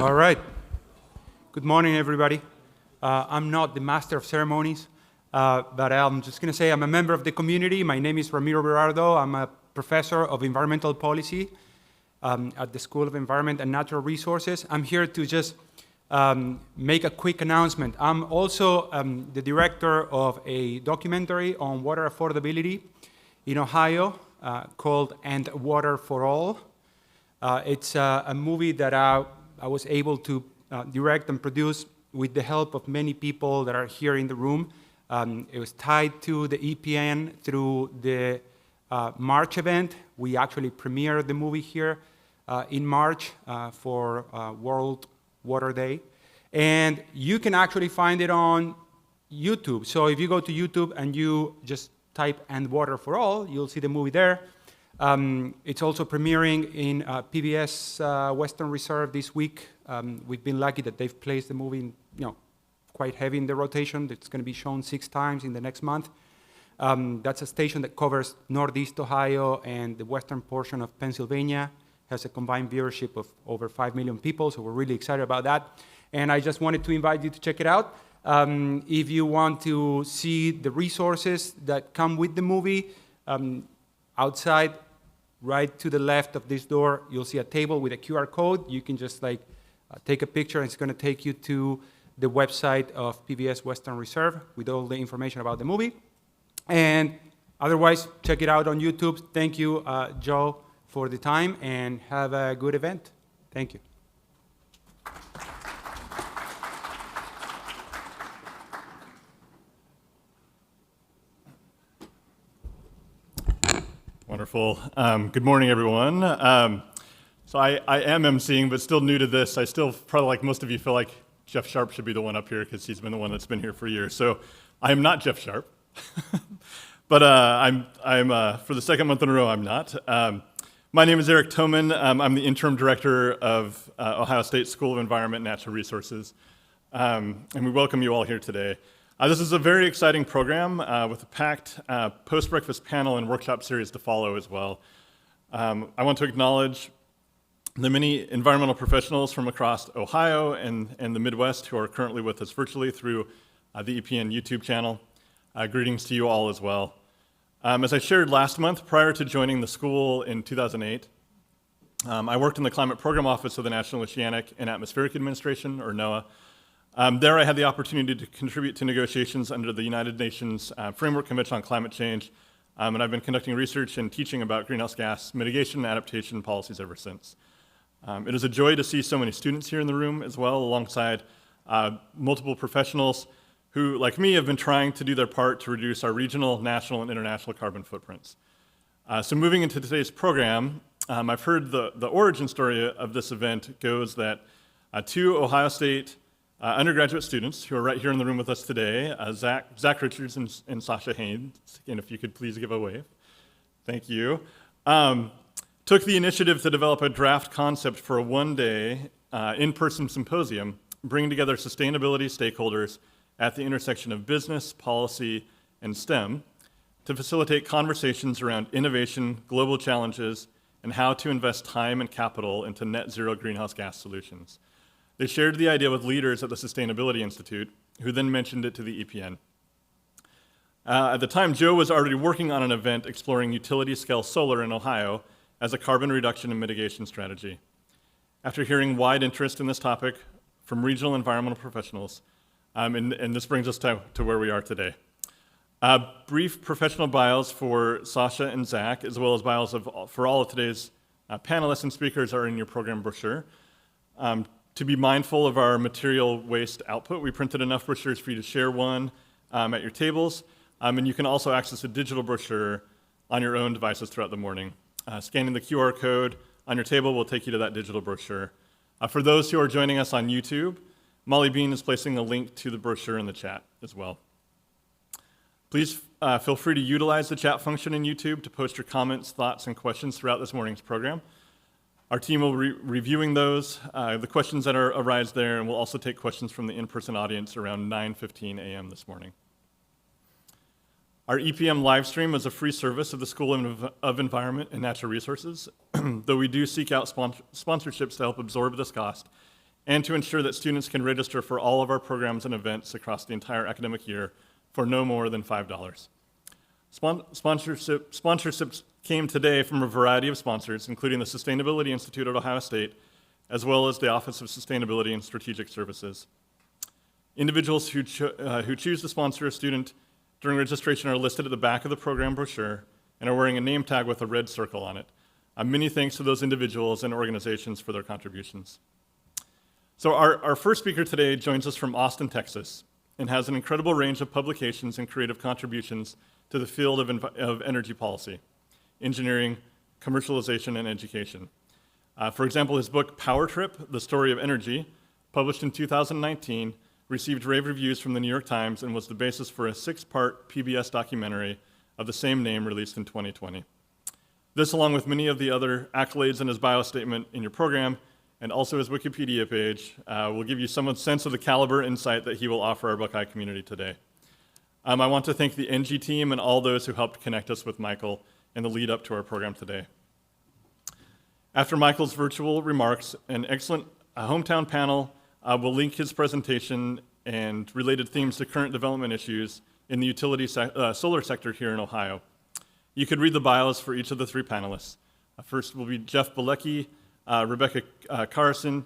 All right. Good morning, everybody. I'm not the master of ceremonies, but I'm just going to say I'm a member of the community. My name is Ramiro Berardo. I'm a professor of environmental policy at the School of Environment and Natural Resources. I'm here to just make a quick announcement. I'm also the director of a documentary on water affordability in Ohio called And Water for All. It's a movie that I was able to direct and produce with the help of many people that are here in the room. It was tied to the EPN through the March event. We actually premiered the movie here in March for World Water Day. And you can actually find it on YouTube. So if you go to YouTube and you just type And Water for All, you'll see the movie there. It's also premiering in PBS Western Reserve this week. We've been lucky that they've placed the movie quite heavy in the rotation. It's going to be shown 6 times in the next month. That's a station that covers Northeast Ohio and the western portion of Pennsylvania. Has a combined viewership of over 5 million people, so we're really excited about that. And I just wanted to invite you to check it out. If you want to see the resources that come with the movie, outside, right to the left of this door, you'll see a table with a QR code. You can just take a picture, and it's going to take you to the website of PBS Western Reserve with all the information about the movie. And otherwise, check it out on YouTube. Thank you, Joe, for the time, and have a good event. Thank you. Wonderful. Good morning, everyone. So I am emceeing, but still new to this. I still, probably like most of you, feel like Jeff Sharp should be the one up here because he's been the one that's been here for years. So I am not Jeff Sharp, but I'm for the second month in a row, I'm not. My name is Eric Toman. I'm the interim director of Ohio State School of Environment and Natural Resources, and we welcome you all here today. This is a very exciting program with a packed post-breakfast panel and workshop series to follow as well. I want to acknowledge the many environmental professionals from across Ohio and the Midwest who are currently with us virtually through the EPN YouTube channel. Greetings to you all as well. As I shared last month, prior to joining the school in 2008, I worked in the Climate Program Office of the National Oceanic and Atmospheric Administration, or NOAA. There I had the opportunity to contribute to negotiations under the United Nations Framework Convention on Climate Change, and I've been conducting research and teaching about greenhouse gas mitigation and adaptation policies ever since. It is a joy to see so many students here in the room as well, alongside multiple professionals who, like me, have been trying to do their part to reduce our regional, national, and international carbon footprints. So moving into today's program, I've heard the origin story of this event goes that 2 Ohio State undergraduate students who are right here in the room with us today, Zach Richards and Sasha Haynes, and if you could please give a wave. Thank you. Took the initiative to develop a draft concept for a one-day in-person symposium, bringing together sustainability stakeholders at the intersection of business, policy, and STEM to facilitate conversations around innovation, global challenges, and how to invest time and capital into net zero greenhouse gas solutions. They shared the idea with leaders at the Sustainability Institute, who then mentioned it to the EPN. At the time, Joe was already working on an event exploring utility-scale solar in Ohio as a carbon reduction and mitigation strategy. After hearing wide interest in this topic from regional environmental professionals, and this brings us to where we are today. Brief professional bios for Sasha and Zach, as well as bios for all of today's panelists and speakers are in your program brochure. To be mindful of our material waste output, we printed enough brochures for you to share one at your tables, and you can also access a digital brochure on your own devices throughout the morning. Scanning the QR code on your table will take you to that digital brochure. For those who are joining us on YouTube, Molly Bean is placing a link to the brochure in the chat as well. Please feel free to utilize the chat function in YouTube to post your comments, thoughts, and questions throughout this morning's program. Our team will be reviewing those, the questions that arise there, and we'll also take questions from the in-person audience around 9:15 a.m. this morning. Our EPM live stream is a free service of the School of Environment and Natural Resources, though we do seek out sponsorships to help absorb this cost and to ensure that students can register for all of our programs and events across the entire academic year for no more than $5. Sponsorships came today from a variety of sponsors, including the Sustainability Institute at Ohio State, as well as the Office of Sustainability and Strategic Services. Individuals who choose to sponsor a student during registration are listed at the back of the program brochure and are wearing a name tag with a red circle on it. Many thanks to those individuals and organizations for their contributions. So our first speaker today joins us from Austin, Texas, and has an incredible range of publications and creative contributions to the field of energy policy, engineering, commercialization, and education. For example, his book, Power Trip, The Story of Energy, published in 2019, received rave reviews from the New York Times and was the basis for a 6-part PBS documentary of the same name released in 2020. This, along with many of the other accolades in his bio statement in your program, and also his Wikipedia page, will give you some sense of the caliber insight that he will offer our Buckeye community today. I want to thank the NG team and all those who helped connect us with Michael in the lead up to our program today. After Michael's virtual remarks, an excellent hometown panel will link his presentation and related themes to current development issues in the utility solar sector here in Ohio. You could read the bios for each of the 3 panelists. First will be Jeff Bielicki, Rebecca Karason,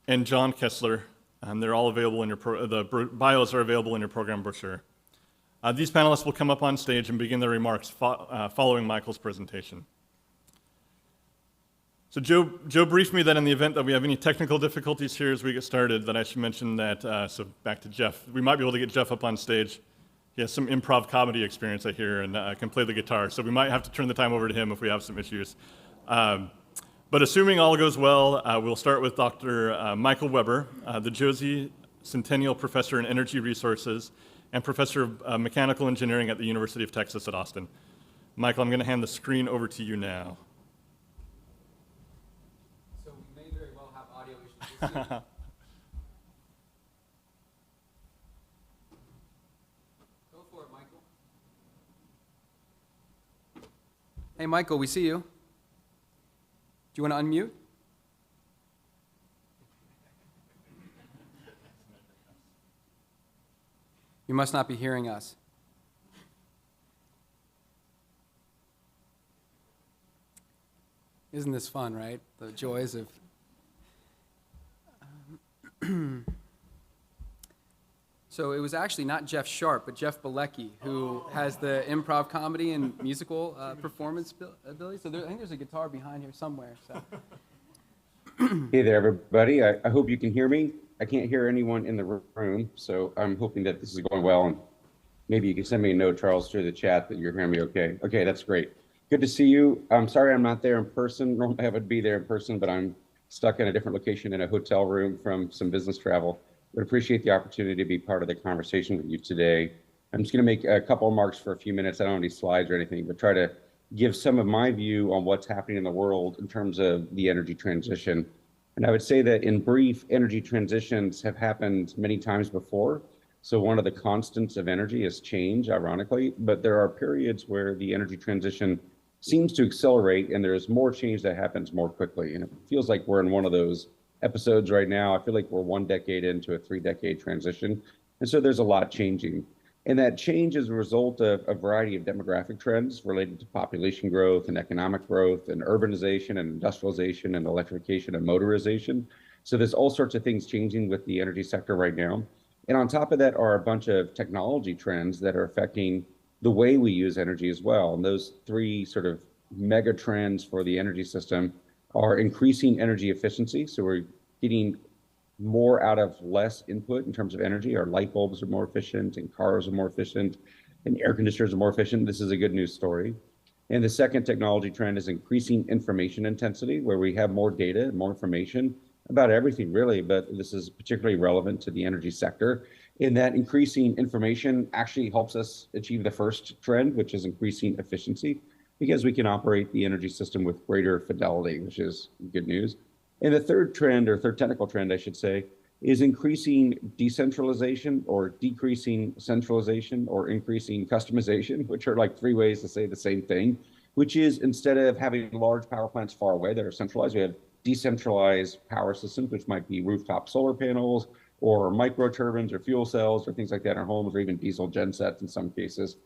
and John Kessler. They're all available in the bios are available in your program brochure. These panelists will come up on stage and begin their remarks following Michael's presentation. So Joe briefed me that in the event that we have any technical difficulties here as we get started, that I should mention that, so back to Jeff. We might be able to get Jeff up on stage. He has some improv comedy experience, I hear, and can play the guitar. So we might have to turn the time over to him if we have some issues. But assuming all goes well, we'll start with Dr. Michael Weber, the Josey Centennial Professor in Energy Resources and Professor of Mechanical Engineering at the University of Texas at Austin. Michael, I'm going to hand the screen over to you now. So we may very well have audio issues. Go for it, Michael. Hey, Michael, we see you. Do you want to unmute? You must not be hearing us. Isn't this fun, right? The joys of... So it was actually not Jeff Sharp, but Jeff Bielicki, who has the improv comedy and musical performance ability. So I think there's a guitar behind here somewhere. So. Hey there, everybody. I hope you can hear me. I can't hear anyone in the room, so I'm hoping that this is going well. And maybe you can send me a note, Charles, through the chat that you're hearing me okay. Okay, that's great. Good to see you. I'm sorry I'm not there in person. Normally I would be there in person, but I'm stuck in a different location in a hotel room from some business travel. Would appreciate the opportunity to be part of the conversation with you today. I'm just going to make a couple of remarks for a few minutes. I don't have any slides or anything, but try to give some of my view on what's happening in the world in terms of the energy transition. And I would say that in brief, energy transitions have happened many times before. So one of the constants of energy is change, ironically, but there are periods where the energy transition seems to accelerate and there's more change that happens more quickly. And it feels like we're in one of those episodes right now. I feel like we're 1 decade into a 3-decade transition. And so there's a lot changing. And that change is a result of a variety of demographic trends related to population growth and economic growth and urbanization and industrialization and electrification and motorization. So there's all sorts of things changing with the energy sector right now. And on top of that are a bunch of technology trends that are affecting the way we use energy as well. And those 3 sort of mega trends for the energy system are increasing energy efficiency. So we're getting more out of less input in terms of energy. Our light bulbs are more efficient and cars are more efficient and air conditioners are more efficient. This is a good news story. And the second technology trend is increasing information intensity, where we have more data, more information about everything really, but this is particularly relevant to the energy sector. In that increasing information actually helps us achieve the first trend, which is increasing efficiency, because we can operate the energy system with greater fidelity, which is good news. And the third trend, or third technical trend, I should say, is increasing decentralization or decreasing centralization or increasing customization, which are like 3 ways to say the same thing, which is instead of having large power plants far away that are centralized, we have decentralized power systems, which might be rooftop solar panels or micro turbines or fuel cells or things like that in our homes, or even diesel gensets in some cases,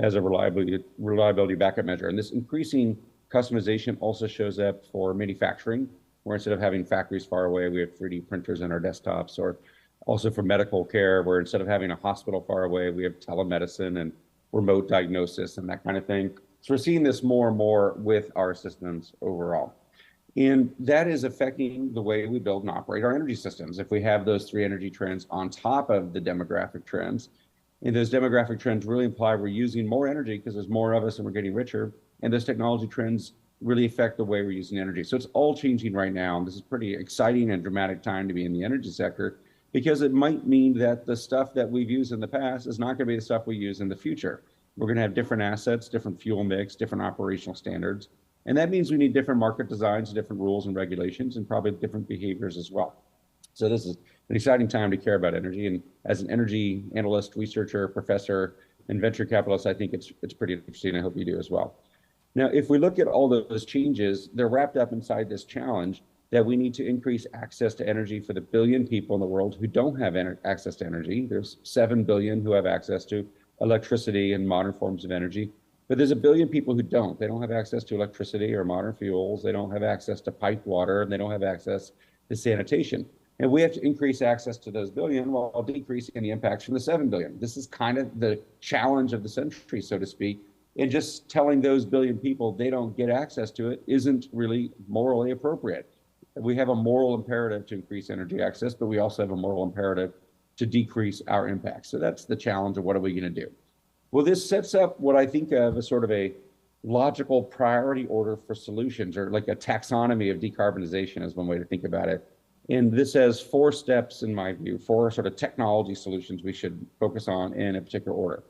as a reliability backup measure. And this increasing customization also shows up for manufacturing, where instead of having factories far away, we have 3D printers in our desktops, or also for medical care, where instead of having a hospital far away, we have telemedicine and remote diagnosis and that kind of thing. So we're seeing this more and more with our systems overall. And that is affecting the way we build and operate our energy systems. If we have those three energy trends on top of the demographic trends, and those demographic trends really imply we're using more energy because there's more of us and we're getting richer, and those technology trends really affect the way we're using energy. So it's all changing right now, and this is pretty exciting and dramatic time to be in the energy sector, because it might mean that the stuff that we've used in the past is not going to be the stuff we use in the future. We're going to have different assets, different fuel mix, different operational standards. And that means we need different market designs, different rules and regulations, and probably different behaviors as well. So this is an exciting time to care about energy. And as an energy analyst, researcher, professor, and venture capitalist, I think it's pretty interesting. I hope you do as well. Now, if we look at all those changes, they're wrapped up inside this challenge that we need to increase access to energy for the billion people in the world who don't have access to energy. There's 7 billion who have access to electricity and modern forms of energy. But there's a billion people who don't. They don't have access to electricity or modern fuels. They don't have access to piped water, and they don't have access to sanitation. And we have to increase access to those billion while decreasing the impacts from the 7 billion. This is kind of the challenge of the century, so to speak. And just telling those billion people they don't get access to it isn't really morally appropriate. We have a moral imperative to increase energy access, but we also have a moral imperative to decrease our impacts. So that's the challenge of what are we going to do? Well, this sets up what I think of as sort of a logical priority order for solutions, or like a taxonomy of decarbonization is one way to think about it. And this has 4 steps, in my view, 4 sort of technology solutions we should focus on in a particular order.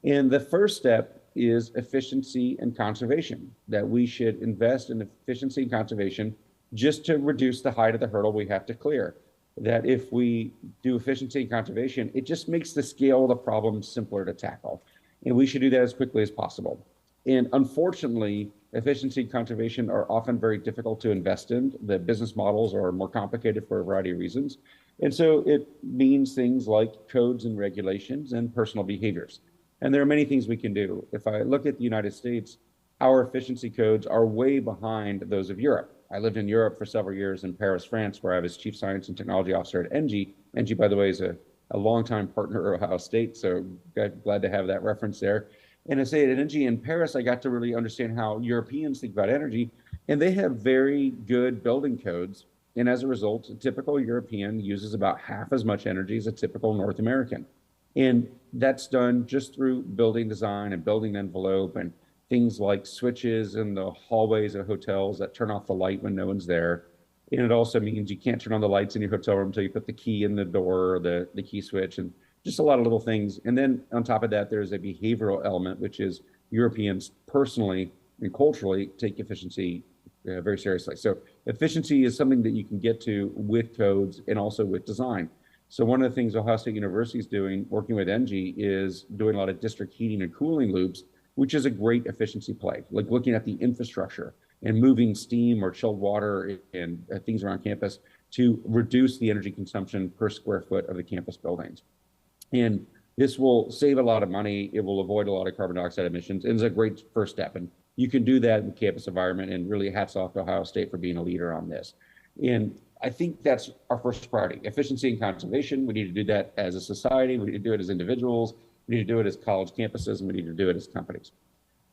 And the first step is efficiency and conservation, that we should invest in efficiency and conservation just to reduce the height of the hurdle we have to clear. That if we do efficiency and conservation, it just makes the scale of the problem simpler to tackle. And we should do that as quickly as possible. And unfortunately, efficiency and conservation are often very difficult to invest in. The business models are more complicated for a variety of reasons. And so it means things like codes and regulations and personal behaviors. And there are many things we can do. If I look at the United States, our efficiency codes are way behind those of Europe. I lived in Europe for several years in Paris, France, where I was Chief Science and Technology Officer at ENGIE. ENGIE, by the way, is a longtime partner of Ohio State, so glad to have that reference there. And I say at ENGIE in Paris, I got to really understand how Europeans think about energy, and they have very good building codes. And as a result, a typical European uses about half as much energy as a typical North American. And that's done just through building design and building envelope and things like switches in the hallways of hotels that turn off the light when no one's there. And it also means you can't turn on the lights in your hotel room until you put the key in the door or the key switch, and just a lot of little things. And then on top of that, there's a behavioral element, which is Europeans personally and culturally take efficiency very seriously. So efficiency is something that you can get to with codes and also with design. So one of the things Ohio State University is doing, working with ENGIE, is doing a lot of district heating and cooling loops, which is a great efficiency play, like looking at the infrastructure and moving steam or chilled water and things around campus to reduce the energy consumption per square foot of the campus buildings. And this will save a lot of money. It will avoid a lot of carbon dioxide emissions. And it's a great first step. And you can do that in the campus environment, and really hats off to Ohio State for being a leader on this. And I think that's our first priority, efficiency and conservation. We need to do that as a society. We need to do it as individuals. We need to do it as college campuses, and we need to do it as companies.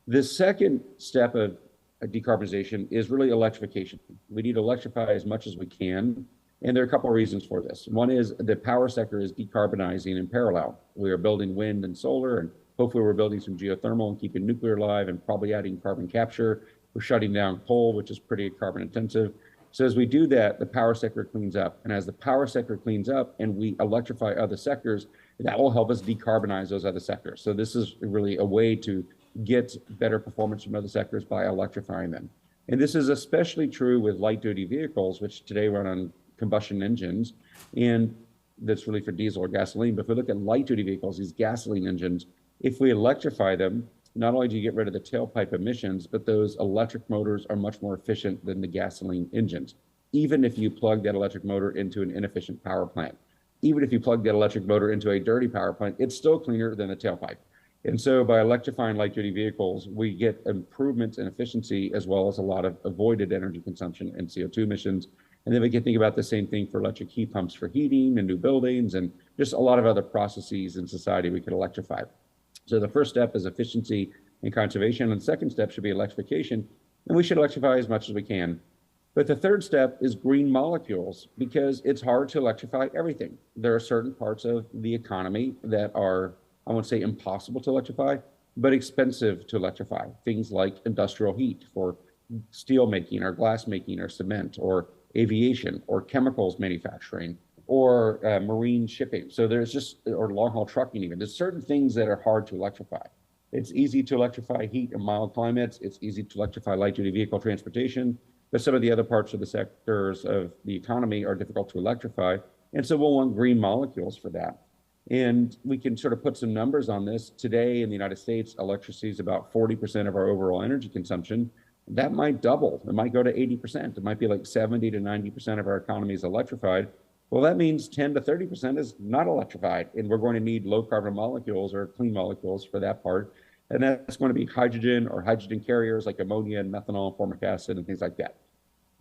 The second step of decarbonization is really electrification. We need to electrify as much as we can. And there are a couple of reasons for this. One is the power sector is decarbonizing in parallel. We are building wind and solar, and hopefully we're building some geothermal and keeping nuclear alive, and probably adding carbon capture. We're shutting down coal, which is pretty carbon intensive. So as we do that, the power sector cleans up. And as the power sector cleans up and we electrify other sectors, that will help us decarbonize those other sectors. So this is really a way to get better performance from other sectors by electrifying them. And this is especially true with light-duty vehicles, which today run on combustion engines, and that's really for diesel or gasoline. But if we look at light-duty vehicles, these gasoline engines, if we electrify them, not only do you get rid of the tailpipe emissions, but those electric motors are much more efficient than the gasoline engines, even if you plug that electric motor into an inefficient power plant. Even if you plug that electric motor into a dirty power plant, it's still cleaner than the tailpipe. And so by electrifying light-duty vehicles, we get improvements in efficiency as well as a lot of avoided energy consumption and CO2 emissions. And then we can think about the same thing for electric heat pumps for heating and new buildings and just a lot of other processes in society we could electrify. So the first step is efficiency and conservation, and the second step should be electrification, and we should electrify as much as we can. But the third step is green molecules, because it's hard to electrify everything. There are certain parts of the economy that are, I won't say impossible to electrify, but expensive to electrify. Things like industrial heat for steel making or glass making or cement or aviation or chemicals manufacturing or marine shipping. So there's just, or long haul trucking even. There's certain things that are hard to electrify. It's easy to electrify heat and mild climates. It's easy to electrify light duty vehicle transportation, but some of the other parts of the sectors of the economy are difficult to electrify. And so we'll want green molecules for that. And we can sort of put some numbers on this. Today in the United States, electricity is about 40% of our overall energy consumption. That might double. It might go to 80%. It might be like 70 to 90% of our economy is electrified. Well, that means 10 to 30% is not electrified. And we're going to need low carbon molecules or clean molecules for that part. And that's going to be hydrogen or hydrogen carriers like ammonia and methanol, formic acid, and things like that.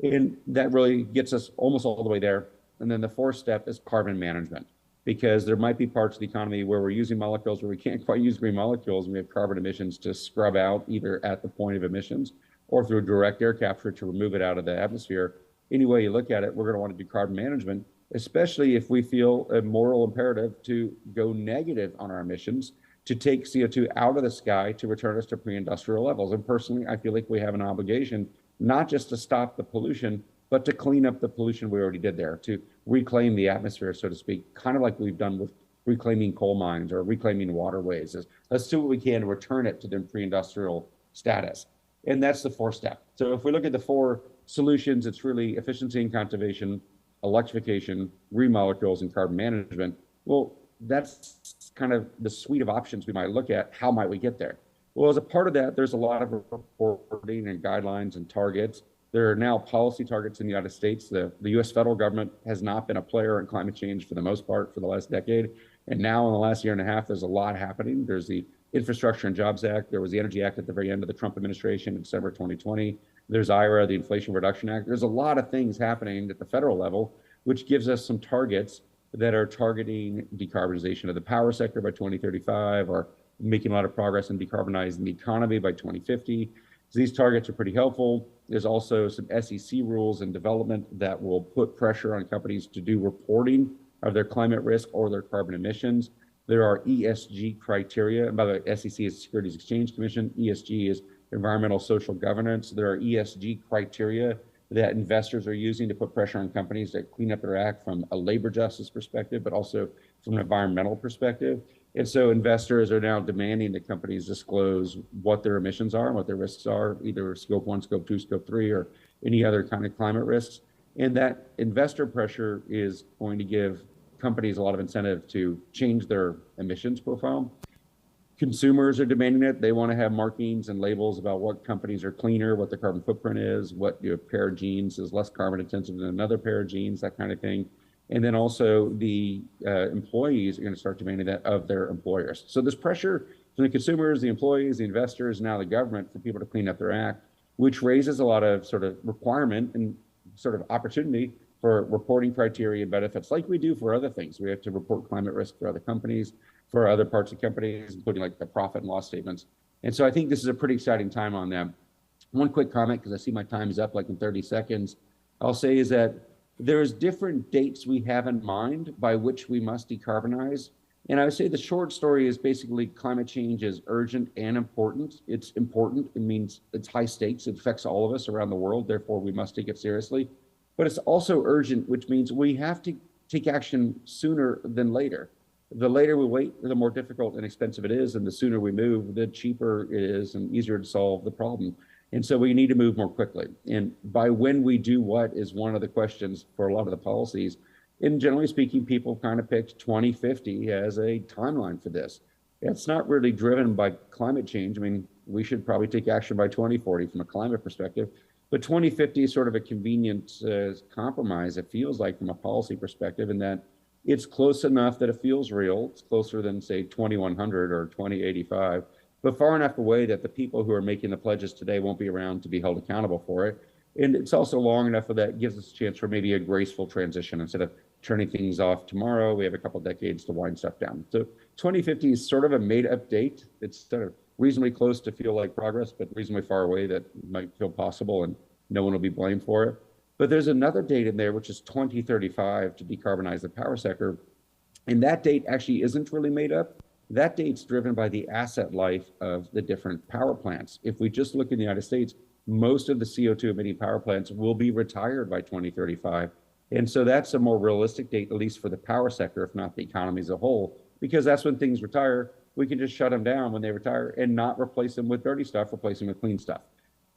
And that really gets us almost all the way there. And then the fourth step is carbon management, because there might be parts of the economy where we're using molecules where we can't quite use green molecules, and we have carbon emissions to scrub out either at the point of emissions or through direct air capture to remove it out of the atmosphere. Any way you look at it, we're going to want to do carbon management, especially if we feel a moral imperative to go negative on our emissions, to take CO2 out of the sky to return us to pre-industrial levels. And personally, I feel like we have an obligation not just to stop the pollution, but to clean up the pollution we already did there, to reclaim the atmosphere, so to speak, kind of like we've done with reclaiming coal mines or reclaiming waterways. Let's do what we can to return it to their pre-industrial status. And that's the fourth step. So if we look at the four solutions, it's really efficiency and conservation, electrification, green molecules, and carbon management. Well, that's kind of the suite of options we might look at. How might we get there? Well, as a part of that, there's a lot of reporting and guidelines and targets. There are now policy targets in the United States. The US federal government has not been a player in climate change for the most part for the last decade. And now in the last year and a half, there's a lot happening. There's the Infrastructure and Jobs Act. There was the Energy Act at the very end of the Trump administration in December 2020. There's IRA, the Inflation Reduction Act. There's a lot of things happening at the federal level, which gives us some targets that are targeting decarbonization of the power sector by 2035, or making a lot of progress in decarbonizing the economy by 2050. So these targets are pretty helpful. There's also some SEC rules and development that will put pressure on companies to do reporting of their climate risk or their carbon emissions. There are ESG criteria. And by the way, SEC is Securities Exchange Commission. ESG is environmental social governance. There are ESG criteria that investors are using to put pressure on companies to clean up their act from a labor justice perspective, but also from an environmental perspective. And so investors are now demanding that companies disclose what their emissions are and what their risks are, either scope 1, scope 2, scope 3, or any other kind of climate risks. And that investor pressure is going to give companies a lot of incentive to change their emissions profile. Consumers are demanding it. They want to have markings and labels about what companies are cleaner, what the carbon footprint is, what a pair of jeans is less carbon intensive than another pair of jeans, that kind of thing. And then also the employees are going to start demanding that of their employers. So there's pressure from the consumers, the employees, the investors, now the government, for people to clean up their act, which raises a lot of sort of requirement and sort of opportunity for reporting criteria and benefits, like we do for other things. We have to report climate risk for other companies, for other parts of companies, including like the profit and loss statements. And so I think this is a pretty exciting time on them. One quick comment, because I see my time is up like in 30 seconds. I'll say is that there's different dates we have in mind by which we must decarbonize. And I would say the short story is basically climate change is urgent and important. It's important. It means it's high stakes. It affects all of us around the world. Therefore, we must take it seriously. But it's also urgent, which means we have to take action sooner than later. The later we wait, the more difficult and expensive it is. And the sooner we move, the cheaper it is and easier to solve the problem. And so we need to move more quickly. And by when we do what is one of the questions for a lot of the policies. And generally speaking, people kind of picked 2050 as a timeline for this. It's not really driven by climate change. I mean, we should probably take action by 2040 from a climate perspective, but 2050 is sort of a convenient compromise, it feels like, from a policy perspective, in that it's close enough that it feels real. It's closer than, say, 2100 or 2085, but far enough away that the people who are making the pledges today won't be around to be held accountable for it. And it's also long enough that it gives us a chance for maybe a graceful transition. Instead of turning things off tomorrow, we have a couple decades to wind stuff down. So 2050 is sort of a made-up date. It's sort of reasonably close to feel like progress, but reasonably far away that might feel possible, and no one will be blamed for it. But there's another date in there, which is 2035, to decarbonize the power sector. And that date actually isn't really made up. That date's driven by the asset life of the different power plants. If we just look in the United States, most of the CO2 emitting power plants will be retired by 2035. And so that's a more realistic date, at least for the power sector, if not the economy as a whole, because that's when things retire. We can just shut them down when they retire and not replace them with dirty stuff, replace them with clean stuff.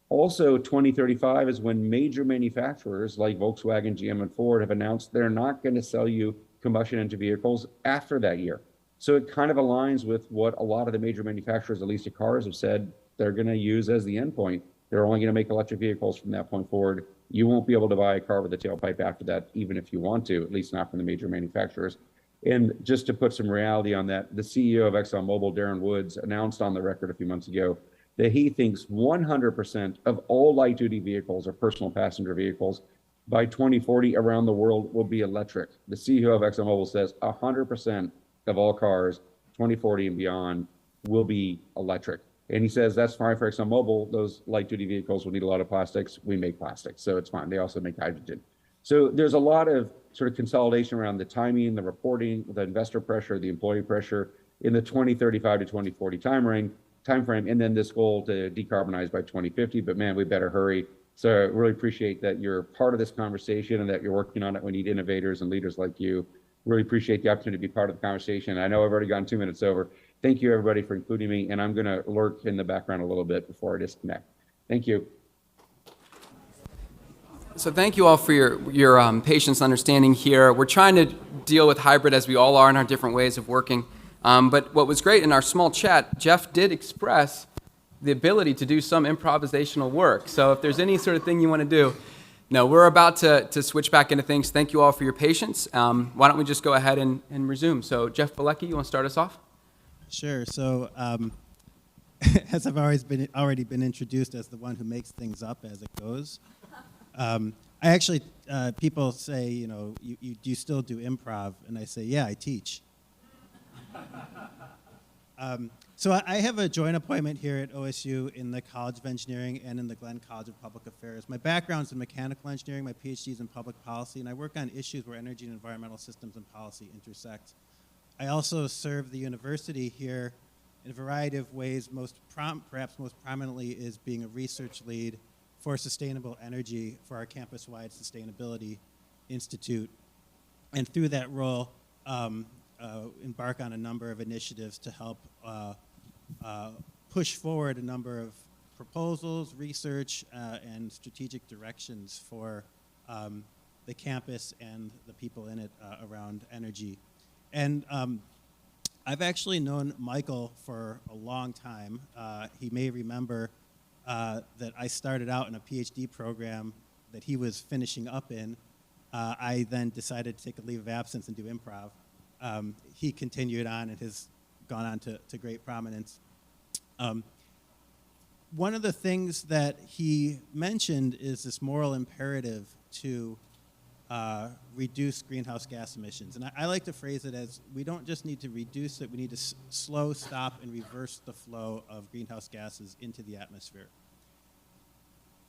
Also, 2035 is when major manufacturers like Volkswagen, GM, and Ford have announced they're not going to sell you combustion engine vehicles after that year. So it kind of aligns with what a lot of the major manufacturers, at least of cars, have said they're going to use as the endpoint. They're only going to make electric vehicles from that point forward. You won't be able to buy a car with a tailpipe after that, even if you want to, at least not from the major manufacturers. And just to put some reality on that, the CEO of ExxonMobil, Darren Woods, announced on the record a few months ago that he thinks 100% of all light-duty vehicles or personal passenger vehicles by 2040 around the world will be electric. The CEO of ExxonMobil says 100% of all cars, 2040 and beyond, will be electric. And he says that's fine for ExxonMobil. Those light-duty vehicles will need a lot of plastics. We make plastics, so it's fine. They also make hydrogen. So there's a lot of sort of consolidation around the timing, the reporting, the investor pressure, the employee pressure in the 2035 to 2040 timeframe, and then this goal to decarbonize by 2050. But man, we better hurry. So I really appreciate that you're part of this conversation and that you're working on it. We need innovators and leaders like you. Really appreciate the opportunity to be part of the conversation. I know I've already gone 2 minutes over. Thank you, everybody, for including me. And I'm going to lurk in the background a little bit before I disconnect. Thank you. So thank you all for your patience and understanding here. We're trying to deal with hybrid, as we all are, in our different ways of working. But what was great in our small chat, Jeff did express the ability to do some improvisational work. So if there's any sort of thing you want to do, no, we're about to switch back into things. Thank you all for your patience. Why don't we just go ahead and resume? So Jeff Bielicki, you want to start us off? Sure. So as I've already been introduced as the one who makes things up as it goes, I actually, people say, you know, you still do improv? And I say, yeah, I teach. So I have a joint appointment here at OSU in the College of Engineering and in the Glenn College of Public Affairs. My background's in mechanical engineering, my PhD's in public policy, and I work on issues where energy and environmental systems and policy intersect. I also serve the university here in a variety of ways. Perhaps most prominently is being a research lead for sustainable energy for our campus-wide Sustainability Institute. And through that role, embark on a number of initiatives to help push forward a number of proposals, research, and strategic directions for the campus and the people in it around energy. And I've actually known Michael for a long time. He may remember that I started out in a PhD program that he was finishing up in. I then decided to take a leave of absence and do improv. He continued on and has gone on to great prominence. One of the things that he mentioned is this moral imperative to reduce greenhouse gas emissions. And I like to phrase it as, we don't just need to reduce it, we need to slow, stop, and reverse the flow of greenhouse gases into the atmosphere.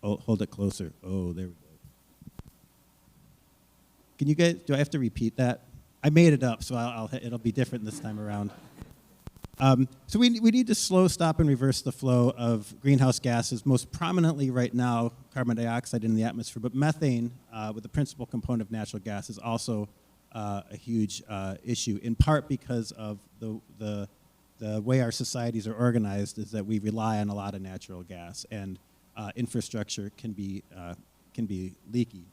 Oh, hold it closer. Oh, there we go. Can you guys, do I have to repeat that? I made it up, so it'll be different this time around. So we need to slow, stop, and reverse the flow of greenhouse gases, most prominently right now, carbon dioxide in the atmosphere, but methane, with the principal component of natural gas, is also a huge issue, in part because of the way our societies are organized, is that we rely on a lot of natural gas, and infrastructure can be leaky.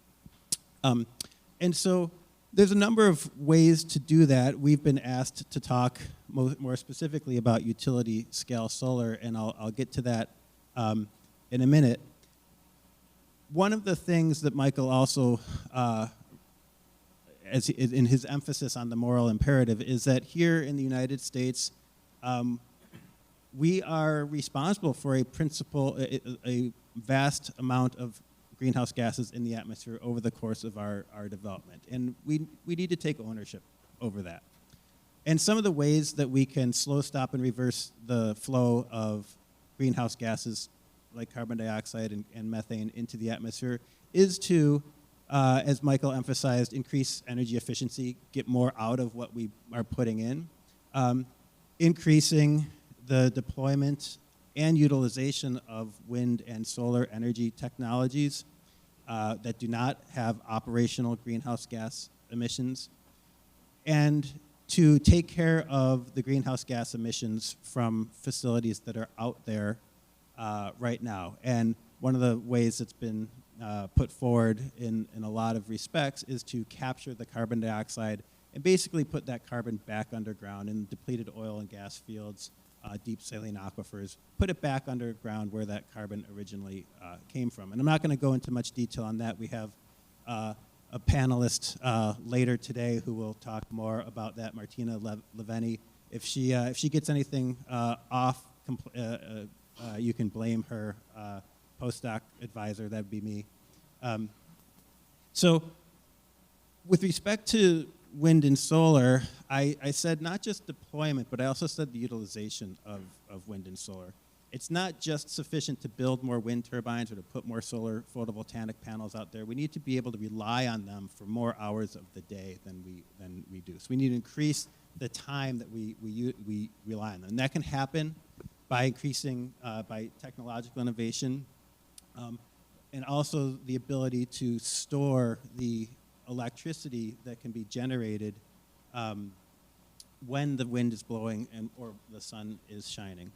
And so There's a number of ways to do that. We've been asked to talk more specifically about utility scale solar, and I'll get to that in a minute. One of the things that Michael also, in his emphasis on the moral imperative, is that here in the United States, we are responsible for a vast amount of greenhouse gases in the atmosphere over the course of our development. And we need to take ownership over that. And some of the ways that we can slow, stop, and reverse the flow of greenhouse gases like carbon dioxide and methane into the atmosphere is to, as Michael emphasized, increase energy efficiency, get more out of what we are putting in, increasing the deployment and utilization of wind and solar energy technologies that do not have operational greenhouse gas emissions, and to take care of the greenhouse gas emissions from facilities that are out there right now. And one of the ways that's been put forward in a lot of respects is to capture the carbon dioxide and basically put that carbon back underground in depleted oil and gas fields, deep saline aquifers, put it back underground where that carbon originally came from. And I'm not going to go into much detail on that. We have a panelist later today who will talk more about that, Martina Leveni. If she gets anything off, you can blame her postdoc advisor. That'd be me. So with respect to wind and solar, I said not just deployment, but I also said the utilization of wind and solar. It's not just sufficient to build more wind turbines or to put more solar photovoltaic panels out there. We need to be able to rely on them for more hours of the day than we do. So we need to increase the time that we rely on them. And that can happen by increasing, by technological innovation, and also the ability to store the electricity that can be generated when the wind is blowing or the sun is shining.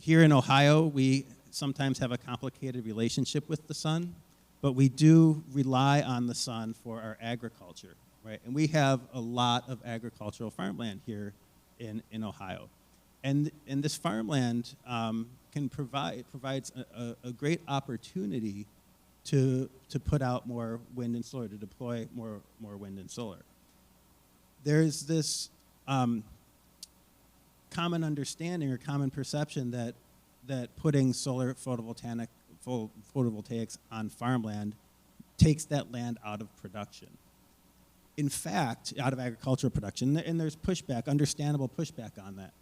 Here in Ohio, we sometimes have a complicated relationship with the sun, but we do rely on the sun for our agriculture, right? And we have a lot of agricultural farmland here in Ohio. And this farmland provides a great opportunity to put out more wind and solar, to deploy more wind and solar. There's this common understanding or common perception that putting solar photovoltaics on farmland takes that land out of production. In fact, out of agricultural production, and there's pushback, understandable pushback on that.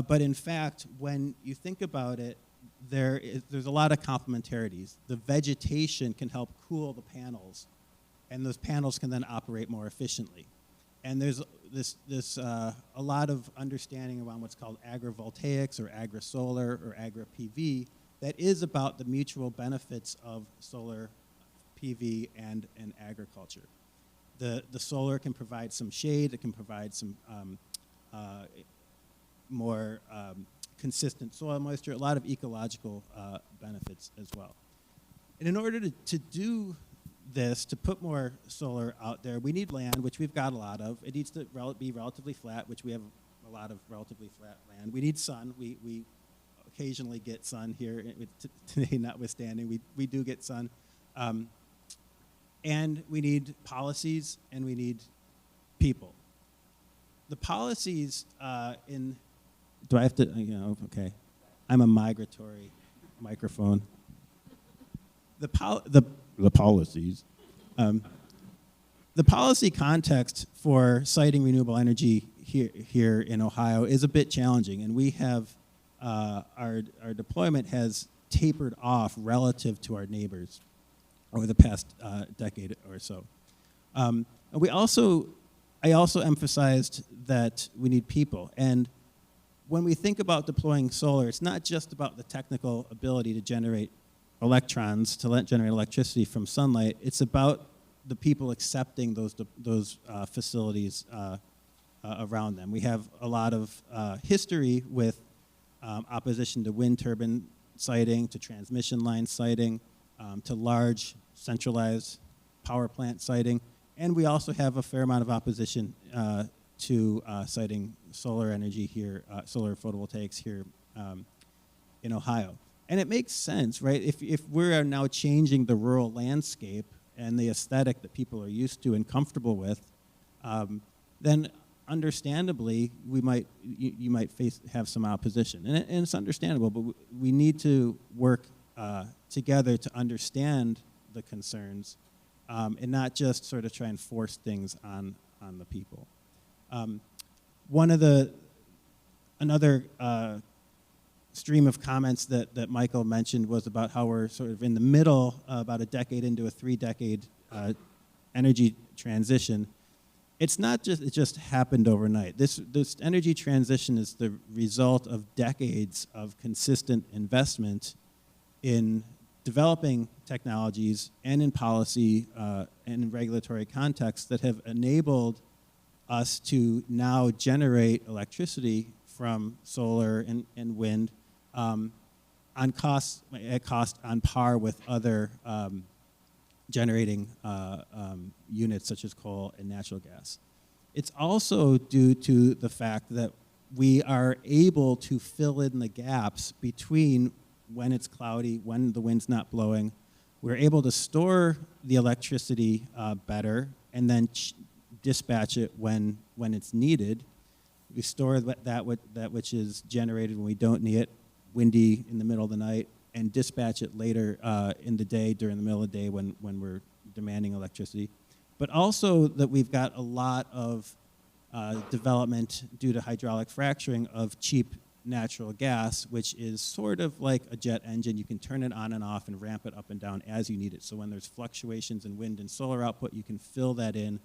But in fact, when you think about it, there's a lot of complementarities. The vegetation can help cool the panels, and those panels can then operate more efficiently. And there's a lot of understanding around what's called agrivoltaics or agri-solar or agri-PV that is about the mutual benefits of solar PV and agriculture. The solar can provide some shade, it can provide some more consistent soil moisture, a lot of ecological benefits as well. And in order to do this, to put more solar out there, we need land, which we've got a lot of. It needs to be relatively flat, which we have a lot of relatively flat land. We need sun. We occasionally get sun here, today notwithstanding. We do get sun. And we need policies, and we need people. The policies do I have to, okay. I'm a migratory microphone. The policies. The policy context for siting renewable energy here in Ohio is a bit challenging, and we have, our deployment has tapered off relative to our neighbors over the past decade or so. And I also emphasized that we need people, and when we think about deploying solar, it's not just about the technical ability to generate electrons, to generate electricity from sunlight. It's about the people accepting those facilities around them. We have a lot of history with opposition to wind turbine siting, to transmission line siting, to large centralized power plant siting. And we also have a fair amount of opposition to citing solar energy here, solar photovoltaics here in Ohio. And it makes sense, right? If we are now changing the rural landscape and the aesthetic that people are used to and comfortable with, then understandably you might have some opposition, and it's understandable. But we need to work together to understand the concerns and not just sort of try and force things on the people. Another stream of comments that Michael mentioned was about how we're sort of in the middle, about a decade into a 3-decade energy transition. It's not just, it just happened overnight. This energy transition is the result of decades of consistent investment in developing technologies and in policy and in regulatory contexts that have enabled us to now generate electricity from solar and wind at cost on par with other generating units such as coal and natural gas. It's also due to the fact that we are able to fill in the gaps between when it's cloudy, when the wind's not blowing. We're able to store the electricity better and then dispatch it when it's needed. We store that which is generated when we don't need it, windy in the middle of the night, and dispatch it later in the day, during the middle of the day when we're demanding electricity. But also that we've got a lot of development due to hydraulic fracturing of cheap natural gas, which is sort of like a jet engine. You can turn it on and off and ramp it up and down as you need it. So when there's fluctuations in wind and solar output, you can fill that in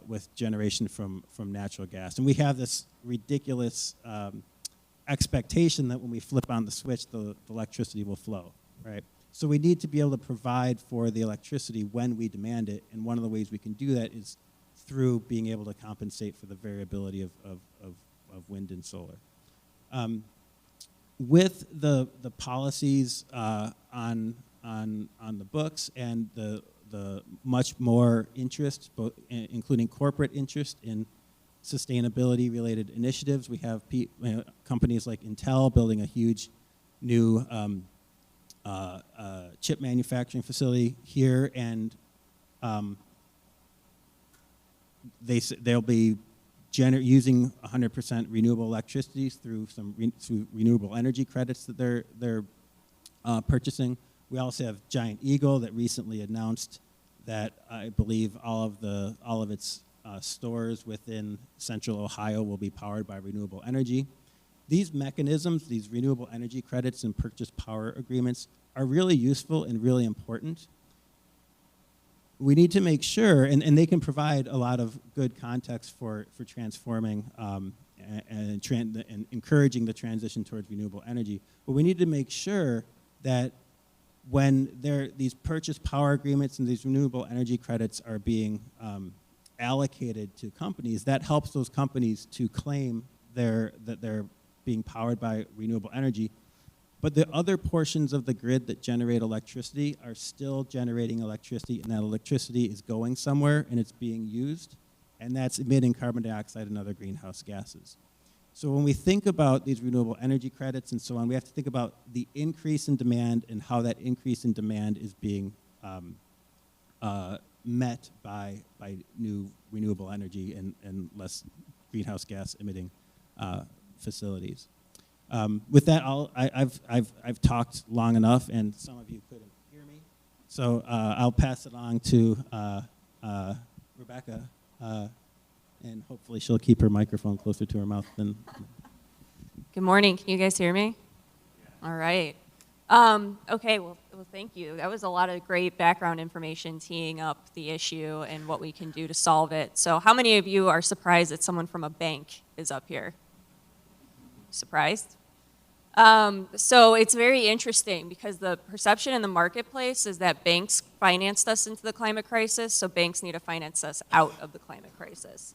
with generation from natural gas. And we have this ridiculous expectation that when we flip on the switch, the electricity will flow, right? So we need to be able to provide for the electricity when we demand it, and one of the ways we can do that is through being able to compensate for the variability of wind and solar. With the policies on the books and the much more interest, both including corporate interest in sustainability-related initiatives. We have companies like Intel building a huge new chip manufacturing facility here, and they'll be using 100% renewable electricity through through renewable energy credits that they're purchasing. We also have Giant Eagle that recently announced that I believe all of its stores within central Ohio will be powered by renewable energy. These mechanisms, these renewable energy credits and purchase power agreements, are really useful and really important. We need to make sure, and they can provide a lot of good context for transforming and encouraging the transition towards renewable energy. But we need to make sure that when these purchase power agreements and these renewable energy credits are being allocated to companies, that helps those companies to claim that they're being powered by renewable energy. But the other portions of the grid that generate electricity are still generating electricity, and that electricity is going somewhere and it's being used, and that's emitting carbon dioxide and other greenhouse gases. So when we think about these renewable energy credits and so on, we have to think about the increase in demand and how that increase in demand is being met by new renewable energy and less greenhouse gas emitting facilities. With that, I've talked long enough, and some of you couldn't hear me, so I'll pass it on to Rebecca, and hopefully she'll keep her microphone closer to her mouth than. Good morning. Can you guys hear me? Yeah. All right. Okay. Well, thank you. That was a lot of great background information teeing up the issue and what we can do to solve it. So, how many of you are surprised that someone from a bank is up here? Surprised? So it's very interesting because the perception in the marketplace is that banks financed us into the climate crisis, so banks need to finance us out of the climate crisis.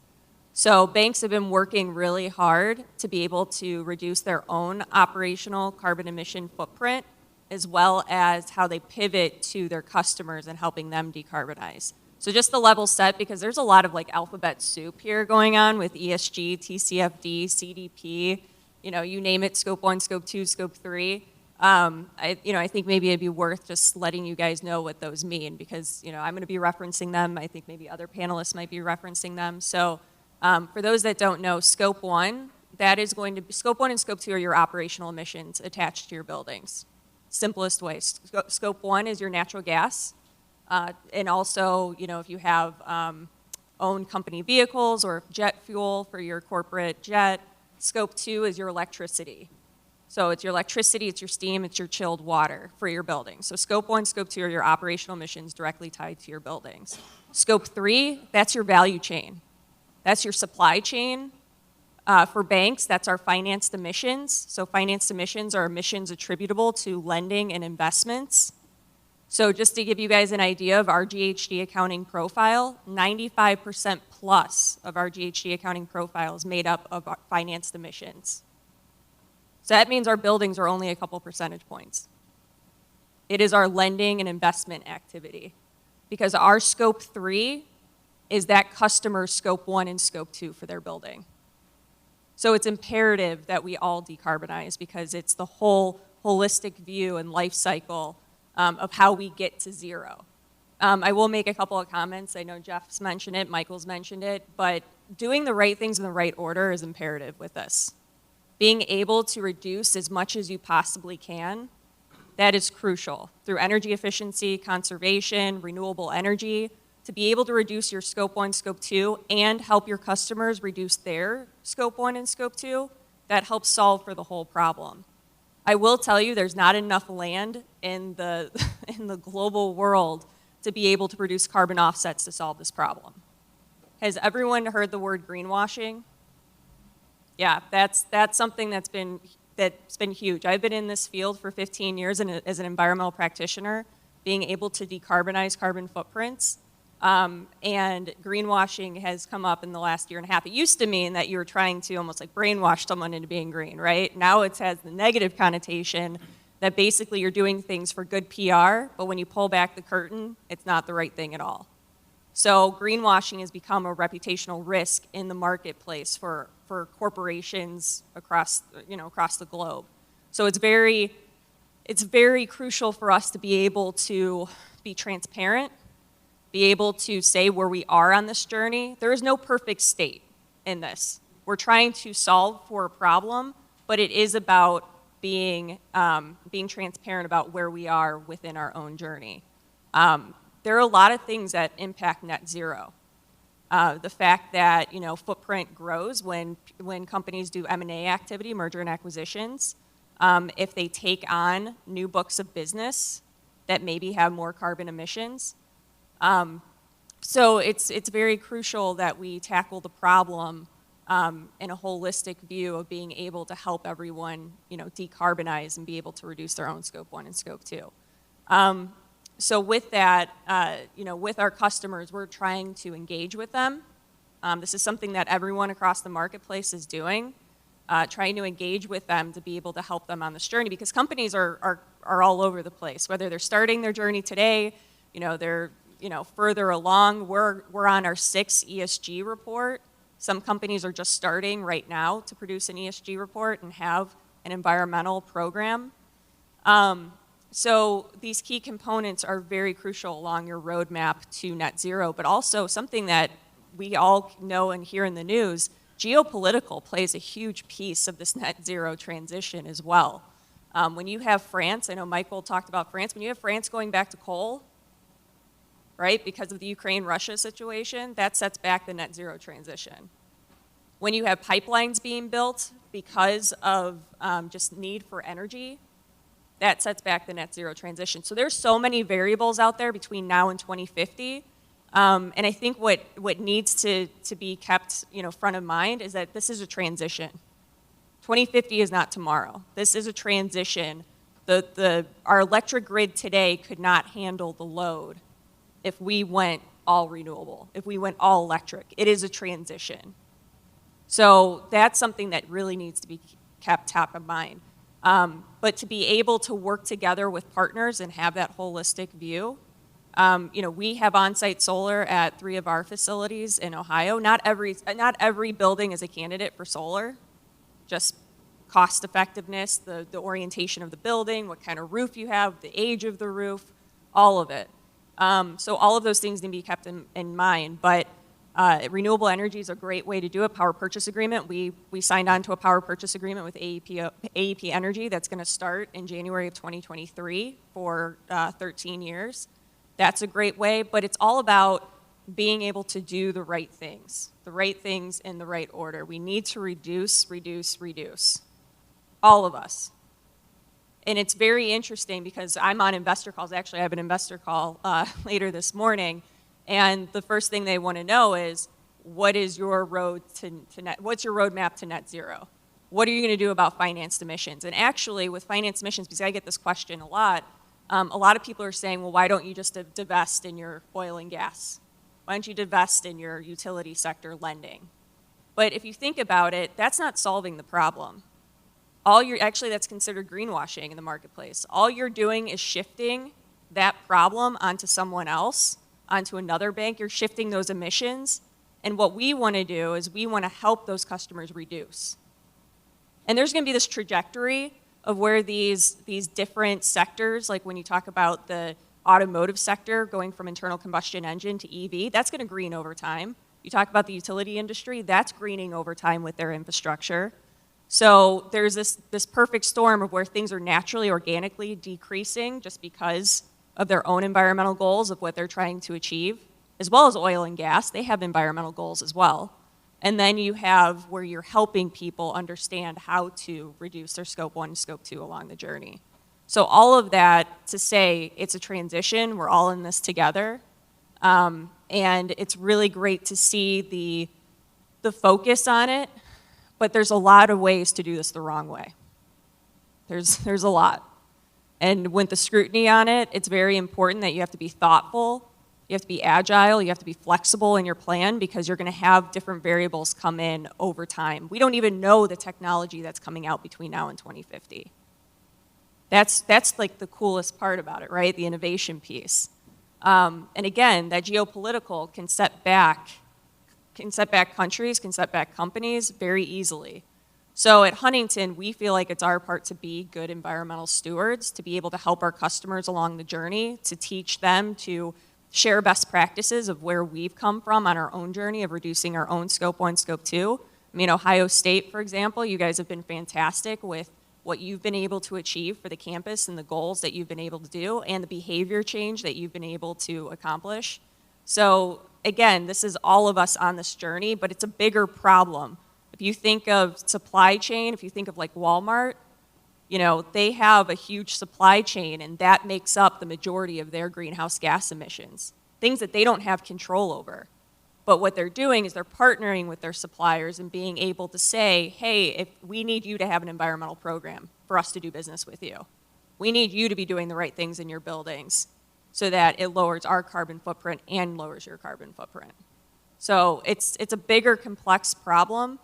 So banks have been working really hard to be able to reduce their own operational carbon emission footprint, as well as how they pivot to their customers and helping them decarbonize. So just the level set, because there's a lot of like alphabet soup here going on with ESG, TCFD, CDP, you name it, scope 1, scope 2, scope 3. I think maybe it'd be worth just letting you guys know what those mean, because I'm going to be referencing them. I think maybe other panelists might be referencing them. So for those that don't know, scope 1, scope 1 and scope 2 are your operational emissions attached to your buildings. Simplest way. Scope 1 is your natural gas, and also if you have own company vehicles or jet fuel for your corporate jet. Scope 2 is your electricity. So it's your electricity, it's your steam, it's your chilled water for your building. So scope 1, scope 2 are your operational emissions directly tied to your buildings. Scope 3, that's your value chain. That's your supply chain. For banks, that's our financed emissions. So financed emissions are emissions attributable to lending and investments. So just to give you guys an idea of our GHG accounting profile, 95% plus of our GHG accounting profile is made up of financed emissions. So that means our buildings are only a couple percentage points. It is our lending and investment activity, because our scope 3 is that customer's scope 1 and scope 2 for their building. So it's imperative that we all decarbonize, because it's the whole holistic view and life cycle of how we get to zero. I will make a couple of comments. I know Jeff's mentioned it, Michael's mentioned it, but doing the right things in the right order is imperative with this. Being able to reduce as much as you possibly can, that is crucial. Through energy efficiency, conservation, renewable energy, to be able to reduce your scope 1, scope 2, and help your customers reduce their scope 1 and scope 2, that helps solve for the whole problem. I will tell you there's not enough land in the global world to be able to produce carbon offsets to solve this problem. Has everyone heard the word greenwashing? Yeah, that's something that's been huge. I've been in this field for 15 years as an environmental practitioner, being able to decarbonize carbon footprints. And greenwashing has come up in the last year and a half. It used to mean that you were trying to almost like brainwash someone into being green, right? Now it has the negative connotation that basically you're doing things for good PR, but when you pull back the curtain, it's not the right thing at all. So greenwashing has become a reputational risk in the marketplace for corporations across the globe. So it's very crucial for us to be able to be transparent, be able to say where we are on this journey. There is no perfect state in this. We're trying to solve for a problem, but it is about being transparent about where we are within our own journey. There are a lot of things that impact net zero. The fact that footprint grows when companies do M&A activity, merger and acquisitions. If they take on new books of business that maybe have more carbon emissions. So it's very crucial that we tackle the problem in a holistic view of being able to help everyone decarbonize and be able to reduce their own scope 1 and scope 2. So with that, with our customers, we're trying to engage with them. This is something that everyone across the marketplace is doing, trying to engage with them to be able to help them on this journey, because companies are all over the place. Whether they're starting their journey today, they're further along. We're on our 6th ESG report. Some companies are just starting right now to produce an ESG report and have an environmental program. So these key components are very crucial along your roadmap to net zero, but also something that we all know and hear in the news, geopolitical plays a huge piece of this net zero transition as well. When you have France, I know Michael talked about France, when you have France going back to coal, right, because of the Ukraine-Russia situation, that sets back the net zero transition. When you have pipelines being built because of just need for energy, that sets back the net zero transition. So there's so many variables out there between now and 2050. And I think what needs to be kept front of mind is that this is a transition. 2050 is not tomorrow. This is a transition. Our electric grid today could not handle the load if we went all renewable, if we went all electric. It is a transition. So that's something that really needs to be kept top of mind. But to be able to work together with partners and have that holistic view We have on-site solar at 3 of our facilities in Ohio. Not every building is a candidate for solar. Just cost effectiveness, the orientation of the building, what kind of roof you have, the age of the roof, all of it. So all of those things need to be kept in mind. But renewable energy is a great way to do it. Power purchase agreement. We signed on to a power purchase agreement with AEP Energy that's going to start in January of 2023 for 13 years. That's a great way, but it's all about being able to do the right things in the right order. We need to reduce. All of us. And it's very interesting because I'm on investor calls. Actually, I have an investor call later this morning, and the first thing they want to know is, what is your road to net? What's your roadmap to net zero? What are you going to do about financed emissions? And actually, with financed emissions, because I get this question a lot of people are saying, well, why don't you just divest in your oil and gas? Why don't you divest in your utility sector lending? But if you think about it, that's not solving the problem. Actually, that's considered greenwashing in the marketplace. All you're doing is shifting that problem onto someone else, onto another bank. You're shifting those emissions. And what we want to do is we want to help those customers reduce. And there's going to be this trajectory of where these different sectors, like when you talk about the automotive sector going from internal combustion engine to EV, that's going to green over time. You talk about the utility industry, that's greening over time with their infrastructure. So there's this perfect storm of where things are naturally, organically decreasing just because of their own environmental goals of what they're trying to achieve, as well as oil and gas. They have environmental goals as well. And then you have where you're helping people understand how to reduce their scope 1 and scope 2 along the journey. So all of that to say it's a transition, we're all in this together. And it's really great to see the focus on it, but there's a lot of ways to do this the wrong way. There's a lot. And with the scrutiny on it, it's very important that you have to be thoughtful, you have to be agile, you have to be flexible in your plan because you're going to have different variables come in over time. We don't even know the technology that's coming out between now and 2050. That's like the coolest part about it, right? The innovation piece. And again, that geopolitical can set back countries, can set back companies very easily. So at Huntington, we feel like it's our part to be good environmental stewards, to be able to help our customers along the journey, to teach them to share best practices of where we've come from on our own journey of reducing our own scope 1, scope 2. I mean, Ohio State, for example, you guys have been fantastic with what you've been able to achieve for the campus and the goals that you've been able to do and the behavior change that you've been able to accomplish. So again, this is all of us on this journey, but it's a bigger problem. If you think of supply chain, if you think of like Walmart, they have a huge supply chain and that makes up the majority of their greenhouse gas emissions, things that they don't have control over. But what they're doing is they're partnering with their suppliers and being able to say, hey, if we need you to have an environmental program for us to do business with you. We need you to be doing the right things in your buildings so that it lowers our carbon footprint and lowers your carbon footprint. So it's a bigger, complex problem,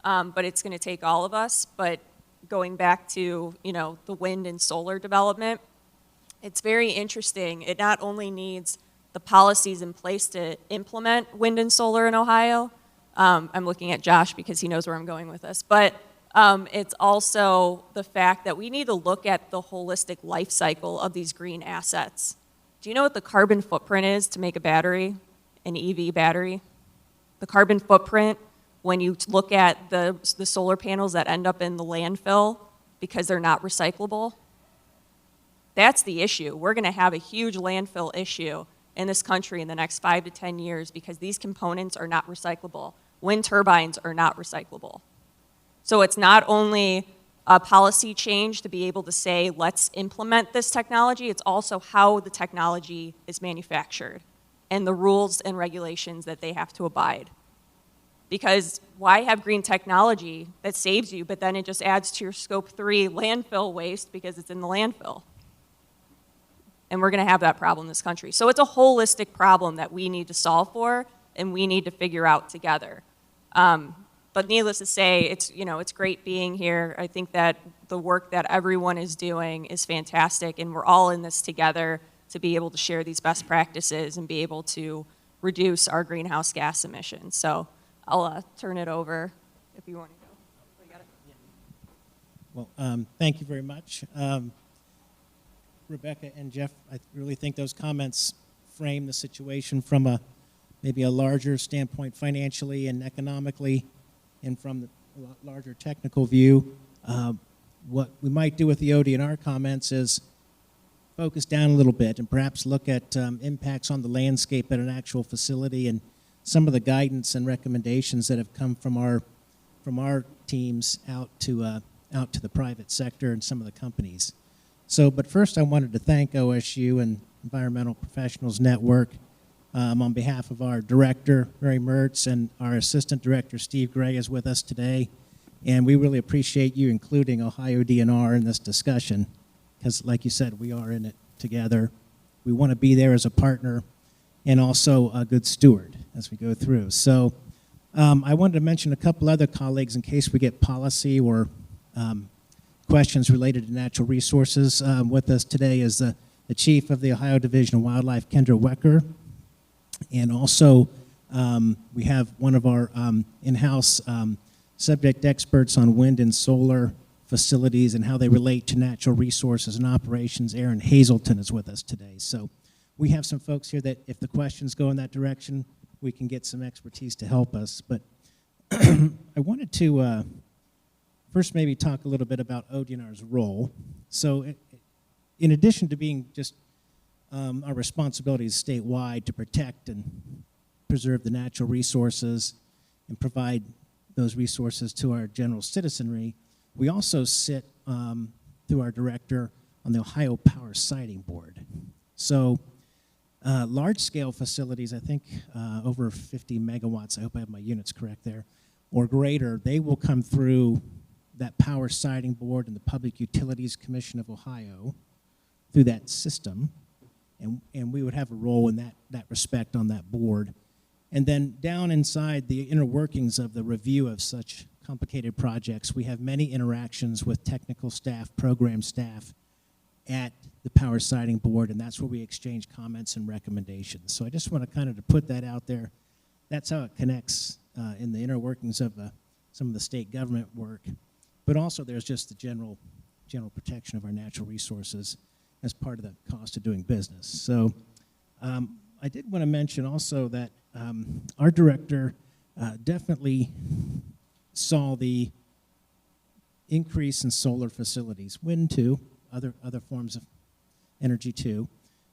but it's going to take all of us. But going back to the wind and solar development, it's very interesting. It not only needs the policies in place to implement wind and solar in Ohio. I'm looking at Josh because he knows where I'm going with this. But it's also the fact that we need to look at the holistic life cycle of these green assets. Do you know what the carbon footprint is to make a battery, an EV battery? The carbon footprint, when you look at the solar panels that end up in the landfill because they're not recyclable, that's the issue. We're going to have a huge landfill issue in this country in the next 5 to 10 years because these components are not recyclable. Wind turbines are not recyclable. So it's not only a policy change to be able to say, let's implement this technology, it's also how the technology is manufactured and the rules and regulations that they have to abide. Because why have green technology that saves you, but then it just adds to your scope 3 landfill waste because it's in the landfill? And we're going to have that problem in this country. So it's a holistic problem that we need to solve for and we need to figure out together. But needless to say, it's great being here. I think that the work that everyone is doing is fantastic, and we're all in this together to be able to share these best practices and be able to reduce our greenhouse gas emissions. So I'll turn it over if you want to go. We got it. Well, thank you very much. Rebecca and Jeff, I really think those comments frame the situation from maybe a larger standpoint financially and economically, and from the larger technical view. What we might do with the ODNR comments is focus down a little bit and perhaps look at impacts on the landscape at an actual facility and some of the guidance and recommendations that have come from our teams out to the private sector and some of the companies. So, but first I wanted to thank OSU and Environmental Professionals Network on behalf of our director, Mary Mertz, and our assistant director, Steve Gray, is with us today. And we really appreciate you including Ohio DNR in this discussion because, like you said, we are in it together. We want to be there as a partner and also a good steward as we go through. So I wanted to mention a couple other colleagues in case we get policy or questions related to natural resources. With us today is the chief of the Ohio Division of Wildlife, Kendra Wecker. And also we have one of our in-house subject experts on wind and solar facilities and how they relate to natural resources and operations. Aaron Hazelton is with us today. So we have some folks here that if the questions go in that direction, we can get some expertise to help us. But I wanted to first maybe talk a little bit about ODNR's role. So in addition to being just our responsibilities statewide to protect and preserve the natural resources and provide those resources to our general citizenry, we also sit through our director on the Ohio Power Siting Board. So large-scale facilities, I think over 50 megawatts, I hope I have my units correct there, or greater, they will come through that Power Siting Board and the Public Utilities Commission of Ohio through that system, and we would have a role in that respect on that board. And then down inside the inner workings of the review of such complicated projects, we have many interactions with technical staff, program staff at the Power Siting Board, and that's where we exchange comments and recommendations. So I just want to kind of to put that out there. That's how it connects in the inner workings of some of the state government work. But also there's just the general protection of our natural resources as part of the cost of doing business. So I did want to mention also that our director definitely saw the increase in solar facilities, wind too, other forms of energy too.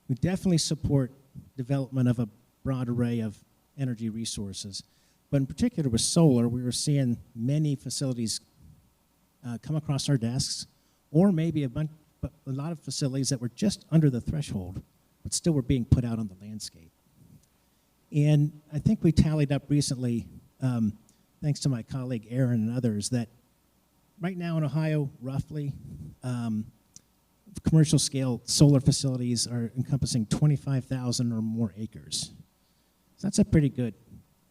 We definitely support development of a broad array of energy resources. But in particular with solar, we were seeing many facilities come across our desks, or maybe a lot of facilities that were just under the threshold, but still were being put out on the landscape. And I think we tallied up recently, thanks to my colleague Aaron and others, that right now in Ohio, roughly, commercial scale solar facilities are encompassing 25,000 or more acres. So that's a pretty good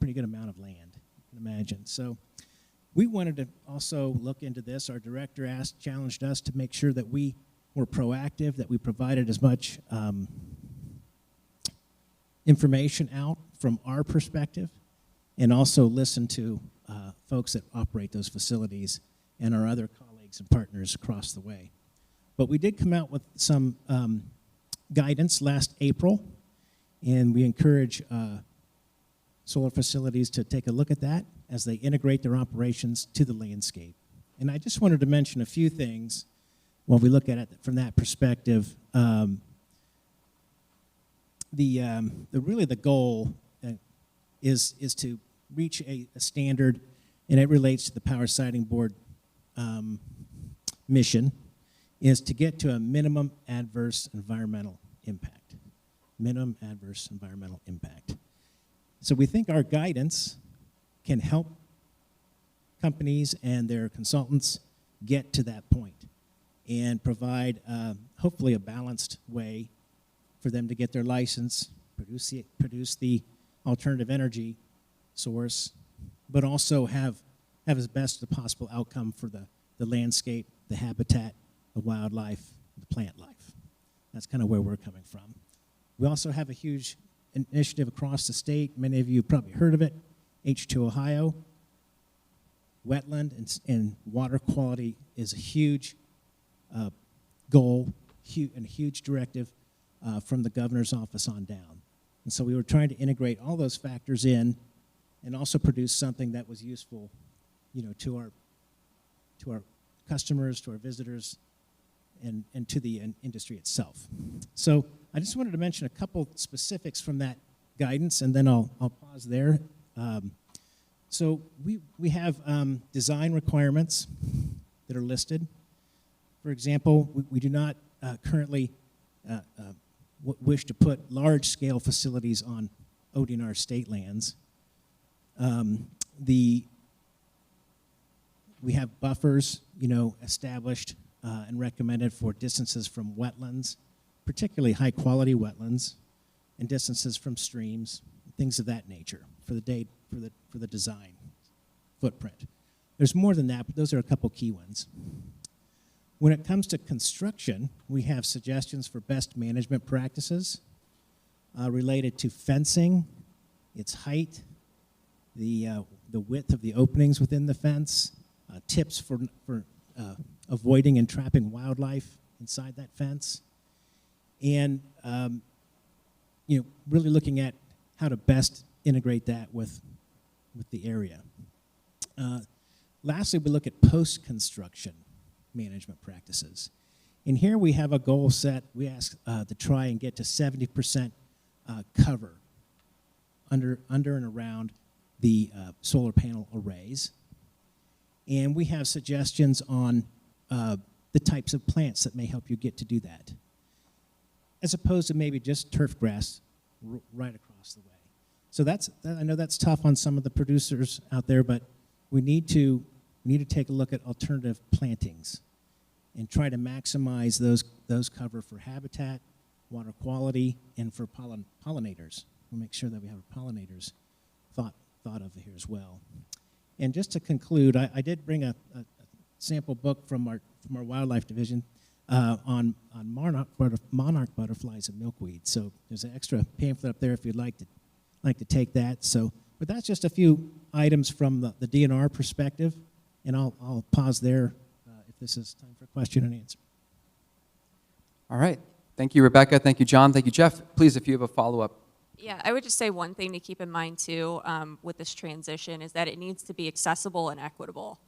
amount of land, you can imagine. So we wanted to also look into this. Our director challenged us to make sure that we were proactive, that we provided as much information out from our perspective, and also listen to folks that operate those facilities and our other colleagues and partners across the way. But we did come out with some guidance last April, and we encourage solar facilities to take a look at that as they integrate their operations to the landscape. And I just wanted to mention a few things when we look at it from that perspective. The goal is to reach a standard, and it relates to the Power Siting Board mission, is to get to a minimum adverse environmental impact. Minimum adverse environmental impact. So we think our guidance can help companies and their consultants get to that point and provide hopefully a balanced way for them to get their license, produce the alternative energy source, but also have as best the possible outcome for the landscape, the habitat, the wildlife, the plant life. That's kind of where we're coming from. We also have a huge initiative across the state. Many of you probably heard of it, H2 Ohio. Wetland and water quality is a huge goal and a huge directive from the governor's office on down. And so we were trying to integrate all those factors in and also produce something that was useful, to our customers, to our visitors, and to the industry itself. So I just wanted to mention a couple specifics from that guidance, and then I'll pause there. So we have design requirements that are listed. For example, we do not currently wish to put large-scale facilities on ODNR state lands. We have buffers, established and recommended for distances from wetlands, particularly high-quality wetlands, and distances from streams, things of that nature for the design footprint. There's more than that, but those are a couple key ones. When it comes to construction, we have suggestions for best management practices related to fencing, its height, the width of the openings within the fence, tips for avoiding and trapping wildlife inside that fence, and really looking at how to best integrate that with the area. Lastly, we look at post-construction management practices. And here we have a goal set. We ask to try and get to 70% cover under and around the solar panel arrays. And we have suggestions on the types of plants that may help you get to do that, as opposed to maybe just turf grass right across the way. So I know that's tough on some of the producers out there, but we need to take a look at alternative plantings and try to maximize those cover for habitat, water quality, and for pollinators. We'll make sure that we have our pollinators thought of here as well. And just to conclude, I did bring a sample book from our wildlife division on monarch butterflies and milkweed. So there's an extra pamphlet up there if you'd like to take that. So, but that's just a few items from the DNR perspective, and I'll pause there if this is time for question and answer. All right. Thank you, Rebecca. Thank you, John. Thank you, Jeff. Please, if you have a follow-up. Yeah, I would just say one thing to keep in mind too with this transition is that it needs to be accessible and equitable.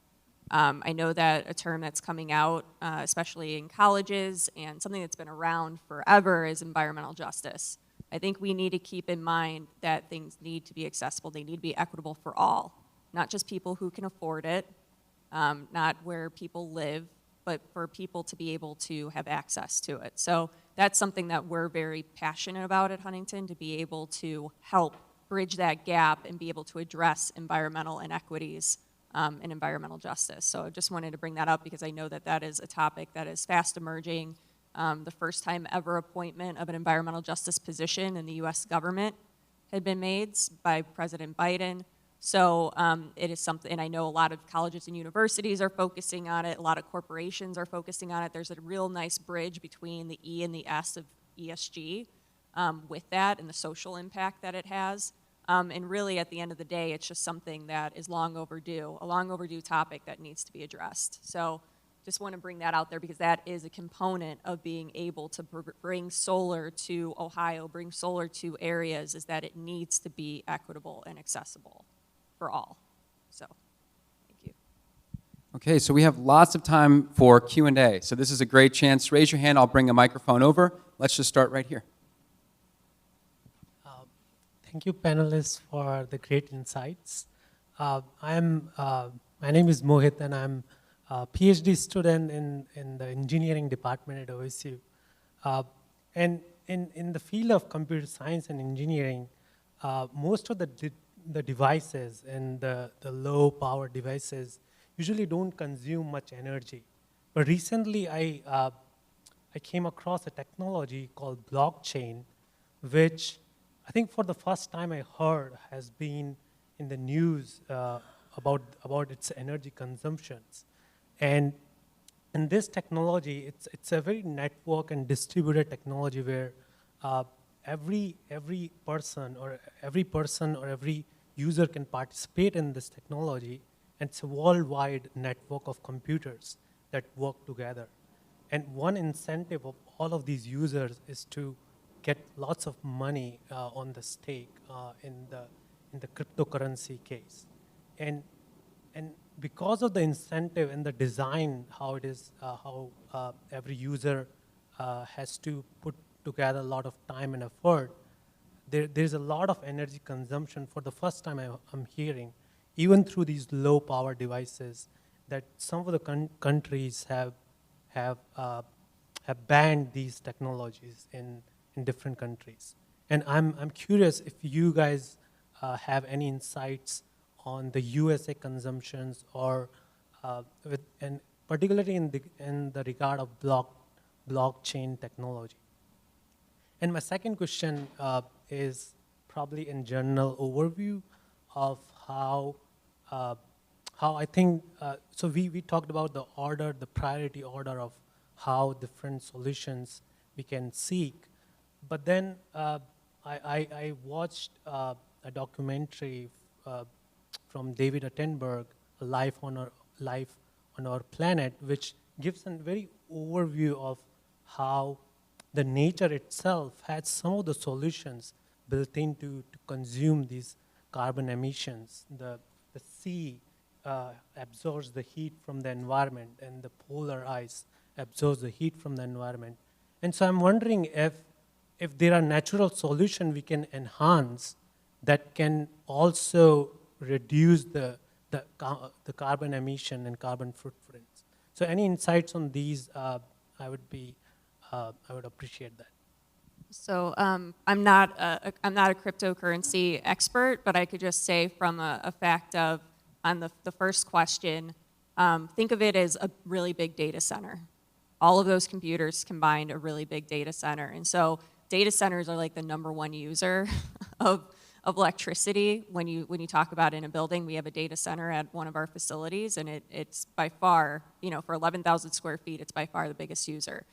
I know that a term that's coming out, especially in colleges, and something that's been around forever is environmental justice. I think we need to keep in mind that things need to be accessible. They need to be equitable for all, not just people who can afford it, not where people live, but for people to be able to have access to it. So that's something that we're very passionate about at Huntington, to be able to help bridge that gap and be able to address environmental inequities and environmental justice. So I just wanted to bring that up because I know that that is a topic that is fast emerging. The first time ever appointment of an environmental justice position in the US government had been made by President Biden. So it is something, and I know a lot of colleges and universities are focusing on it, a lot of corporations are focusing on it. There's a real nice bridge between the E and the S of ESG with that and the social impact that it has. And really, at the end of the day, it's just something that is long overdue, a long overdue topic that needs to be addressed. So just want to bring that out there because that is a component of being able to bring solar to Ohio, bring solar to areas, is that it needs to be equitable and accessible for all. So, thank you. Okay, so we have lots of time for Q&A. So this is a great chance. Raise your hand. I'll bring a microphone over. Let's just start right here. Thank you, panelists, for the great insights. My name is Mohit, and I'm a PhD student in the engineering department at OSU. And in the field of computer science and engineering, most of the devices and the low power devices usually don't consume much energy. But recently, I came across a technology called blockchain, which I think for the first time I heard has been in the news about its energy consumptions. And this technology, it's a very network and distributed technology where every person or every user can participate in this technology, and it's a worldwide network of computers that work together. And one incentive of all of these users is to get lots of money on the stake in the cryptocurrency case. And because of the incentive and the design, how it is, how every user has to put together a lot of time and effort, there's a lot of energy consumption. For the first time I'm hearing, even through these low power devices, that some of the countries have banned these technologies in different countries. And I'm curious if you guys have any insights on the USA consumptions, or and particularly in the regard of blockchain technology. And my second question is probably in general overview of how I think, so we talked about the priority order of how different solutions we can seek. But then I watched a documentary from David Attenborough, Life on Our Planet, which gives a very overview of how the nature itself has some of the solutions built in to consume these carbon emissions. The sea absorbs the heat from the environment, and the polar ice absorbs the heat from the environment. And so I'm wondering if there are natural solutions we can enhance that can also reduce the carbon emission and carbon footprints. So any insights on these, I would appreciate that. So I'm not a cryptocurrency expert, but I could just say from a fact of, on the first question, think of it as a really big data center. All of those computers combined a really big data center. And so data centers are like the #1 user of electricity. When you talk about in a building, we have a data center at one of our facilities, and it's by far, for 11,000 square feet, it's by far the biggest user.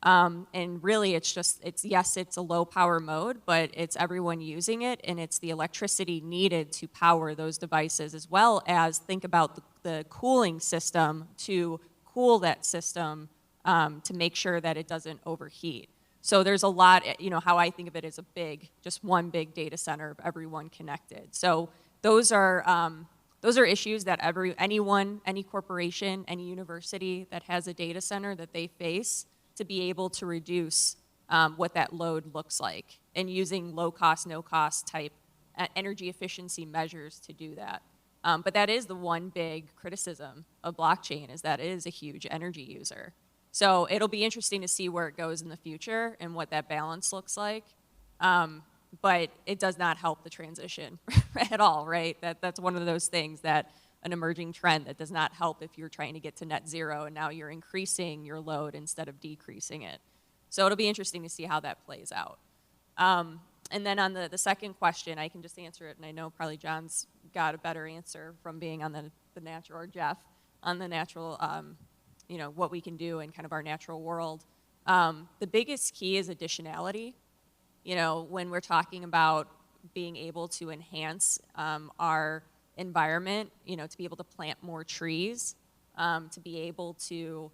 And really, it's a low power mode, but it's everyone using it, and it's the electricity needed to power those devices, as well as think about the cooling system to cool that system to make sure that it doesn't overheat. So there's a lot, how I think of it as just one big data center of everyone connected. So those are issues that anyone, any corporation, any university that has a data center that they face, to be able to reduce what that load looks like, and using low cost, no cost type energy efficiency measures to do that. But that is the one big criticism of blockchain, is that it is a huge energy user. So it'll be interesting to see where it goes in the future and what that balance looks like. But it does not help the transition at all, right? That's one of those things that an emerging trend that does not help if you're trying to get to net zero and now you're increasing your load instead of decreasing it. So it'll be interesting to see how that plays out. And then on the second question, I can just answer it, and I know probably John's got a better answer from being on the natural, or Jeff, on the natural, what we can do in kind of our natural world. The biggest key is additionality. When we're talking about being able to enhance our environment, to be able to plant more trees, to be able to,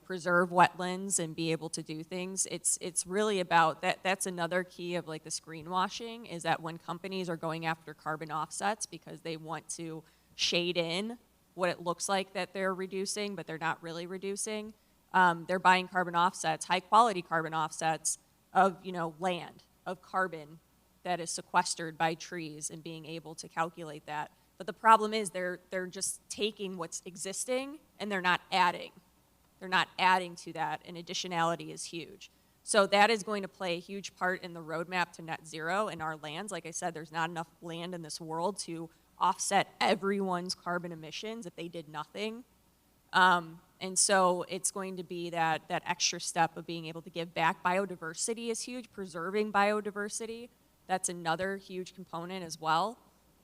preserve wetlands and be able to do things. It's really about that. That's another key of like this greenwashing, is that when companies are going after carbon offsets because they want to shade in what it looks like that they're reducing, but they're not really reducing, they're buying carbon offsets, high quality carbon offsets of, land, of carbon that is sequestered by trees, and being able to calculate that. But the problem is they're just taking what's existing and they're not adding. They're not adding to that, and additionality is huge. So that is going to play a huge part in the roadmap to net zero in our lands. Like I said, there's not enough land in this world to offset everyone's carbon emissions if they did nothing. And so it's going to be that extra step of being able to give back. Biodiversity is huge, preserving biodiversity. That's another huge component as well.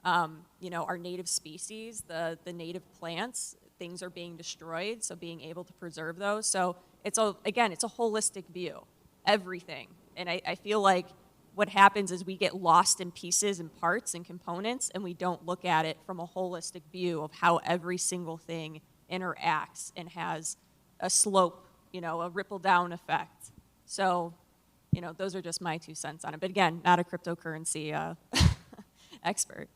Our native species, the native plants, things are being destroyed, so being able to preserve those. So it's a holistic view, everything. And I feel like what happens is we get lost in pieces and parts and components, and we don't look at it from a holistic view of how every single thing interacts and has a slope, a ripple down effect. So, those are just my 2 cents on it. But again, not a cryptocurrency expert.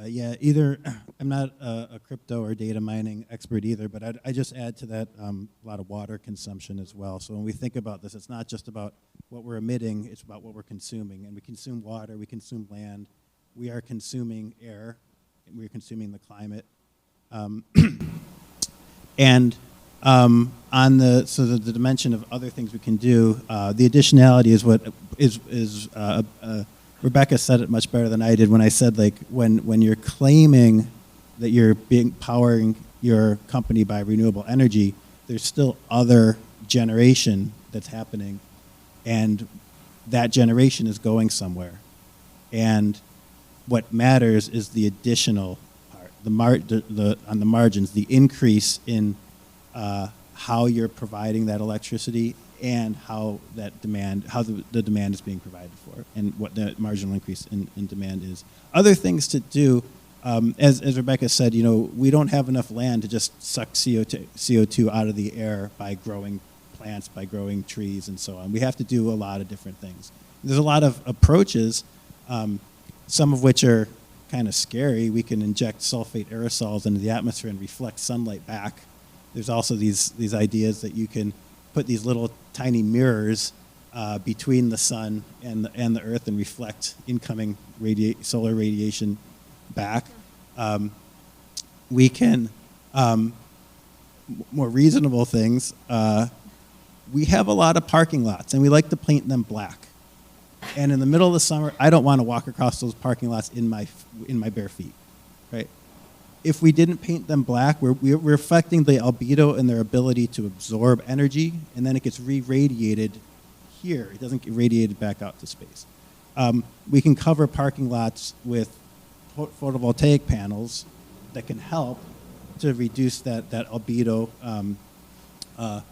Yeah, either I'm not a crypto or data mining expert either, but I just add to that a lot of water consumption as well. So when we think about this, it's not just about what we're emitting, it's about what we're consuming. And we consume water, we consume land, we are consuming air, and we're consuming the climate. And on the dimension of other things we can do, the additionality is what is Rebecca said it much better than I did when I said, like, when you're claiming that you're powering your company by renewable energy, there's still other generation that's happening, and that generation is going somewhere. And what matters is the additional part, on the margins, the increase in how you're providing that electricity and how the demand is being provided for, and what the marginal increase in demand is. Other things to do, as Rebecca said, we don't have enough land to just suck CO2 out of the air by growing plants, by growing trees, and so on. We have to do a lot of different things. There's a lot of approaches, some of which are kind of scary. We can inject sulfate aerosols into the atmosphere and reflect sunlight back. There's also these ideas that you can put these little tiny mirrors between the sun and the earth and reflect incoming solar radiation back. We can, more reasonable things, we have a lot of parking lots and we like to paint them black. And in the middle of the summer, I don't want to walk across those parking lots in my bare feet, right? If we didn't paint them black, we're affecting the albedo and their ability to absorb energy, and then it gets re-radiated here. It doesn't get radiated back out to space. We can cover parking lots with photovoltaic panels that can help to reduce that albedo, to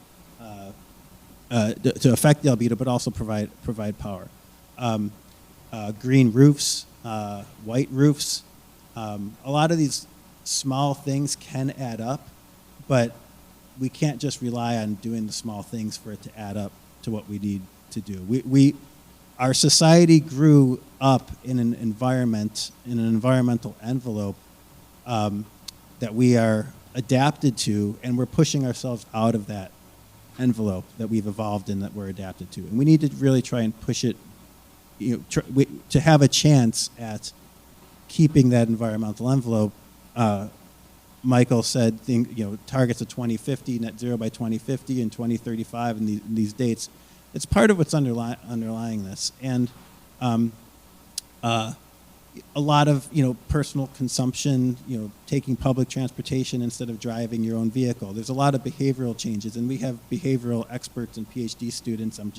affect the albedo, but also provide power. Green roofs, white roofs, a lot of these small things can add up, but we can't just rely on doing the small things for it to add up to what we need to do. Our society grew up in an environmental envelope that we are adapted to, and we're pushing ourselves out of that envelope that we've evolved in, that we're adapted to. And we need to really try and push it, to have a chance at keeping that environmental envelope. Michael said, targets of 2050, net zero by 2050 and 2035, and these dates. It's part of what's underlying this, and a lot of personal consumption, taking public transportation instead of driving your own vehicle. There's a lot of behavioral changes, and we have behavioral experts and PhD students. I'm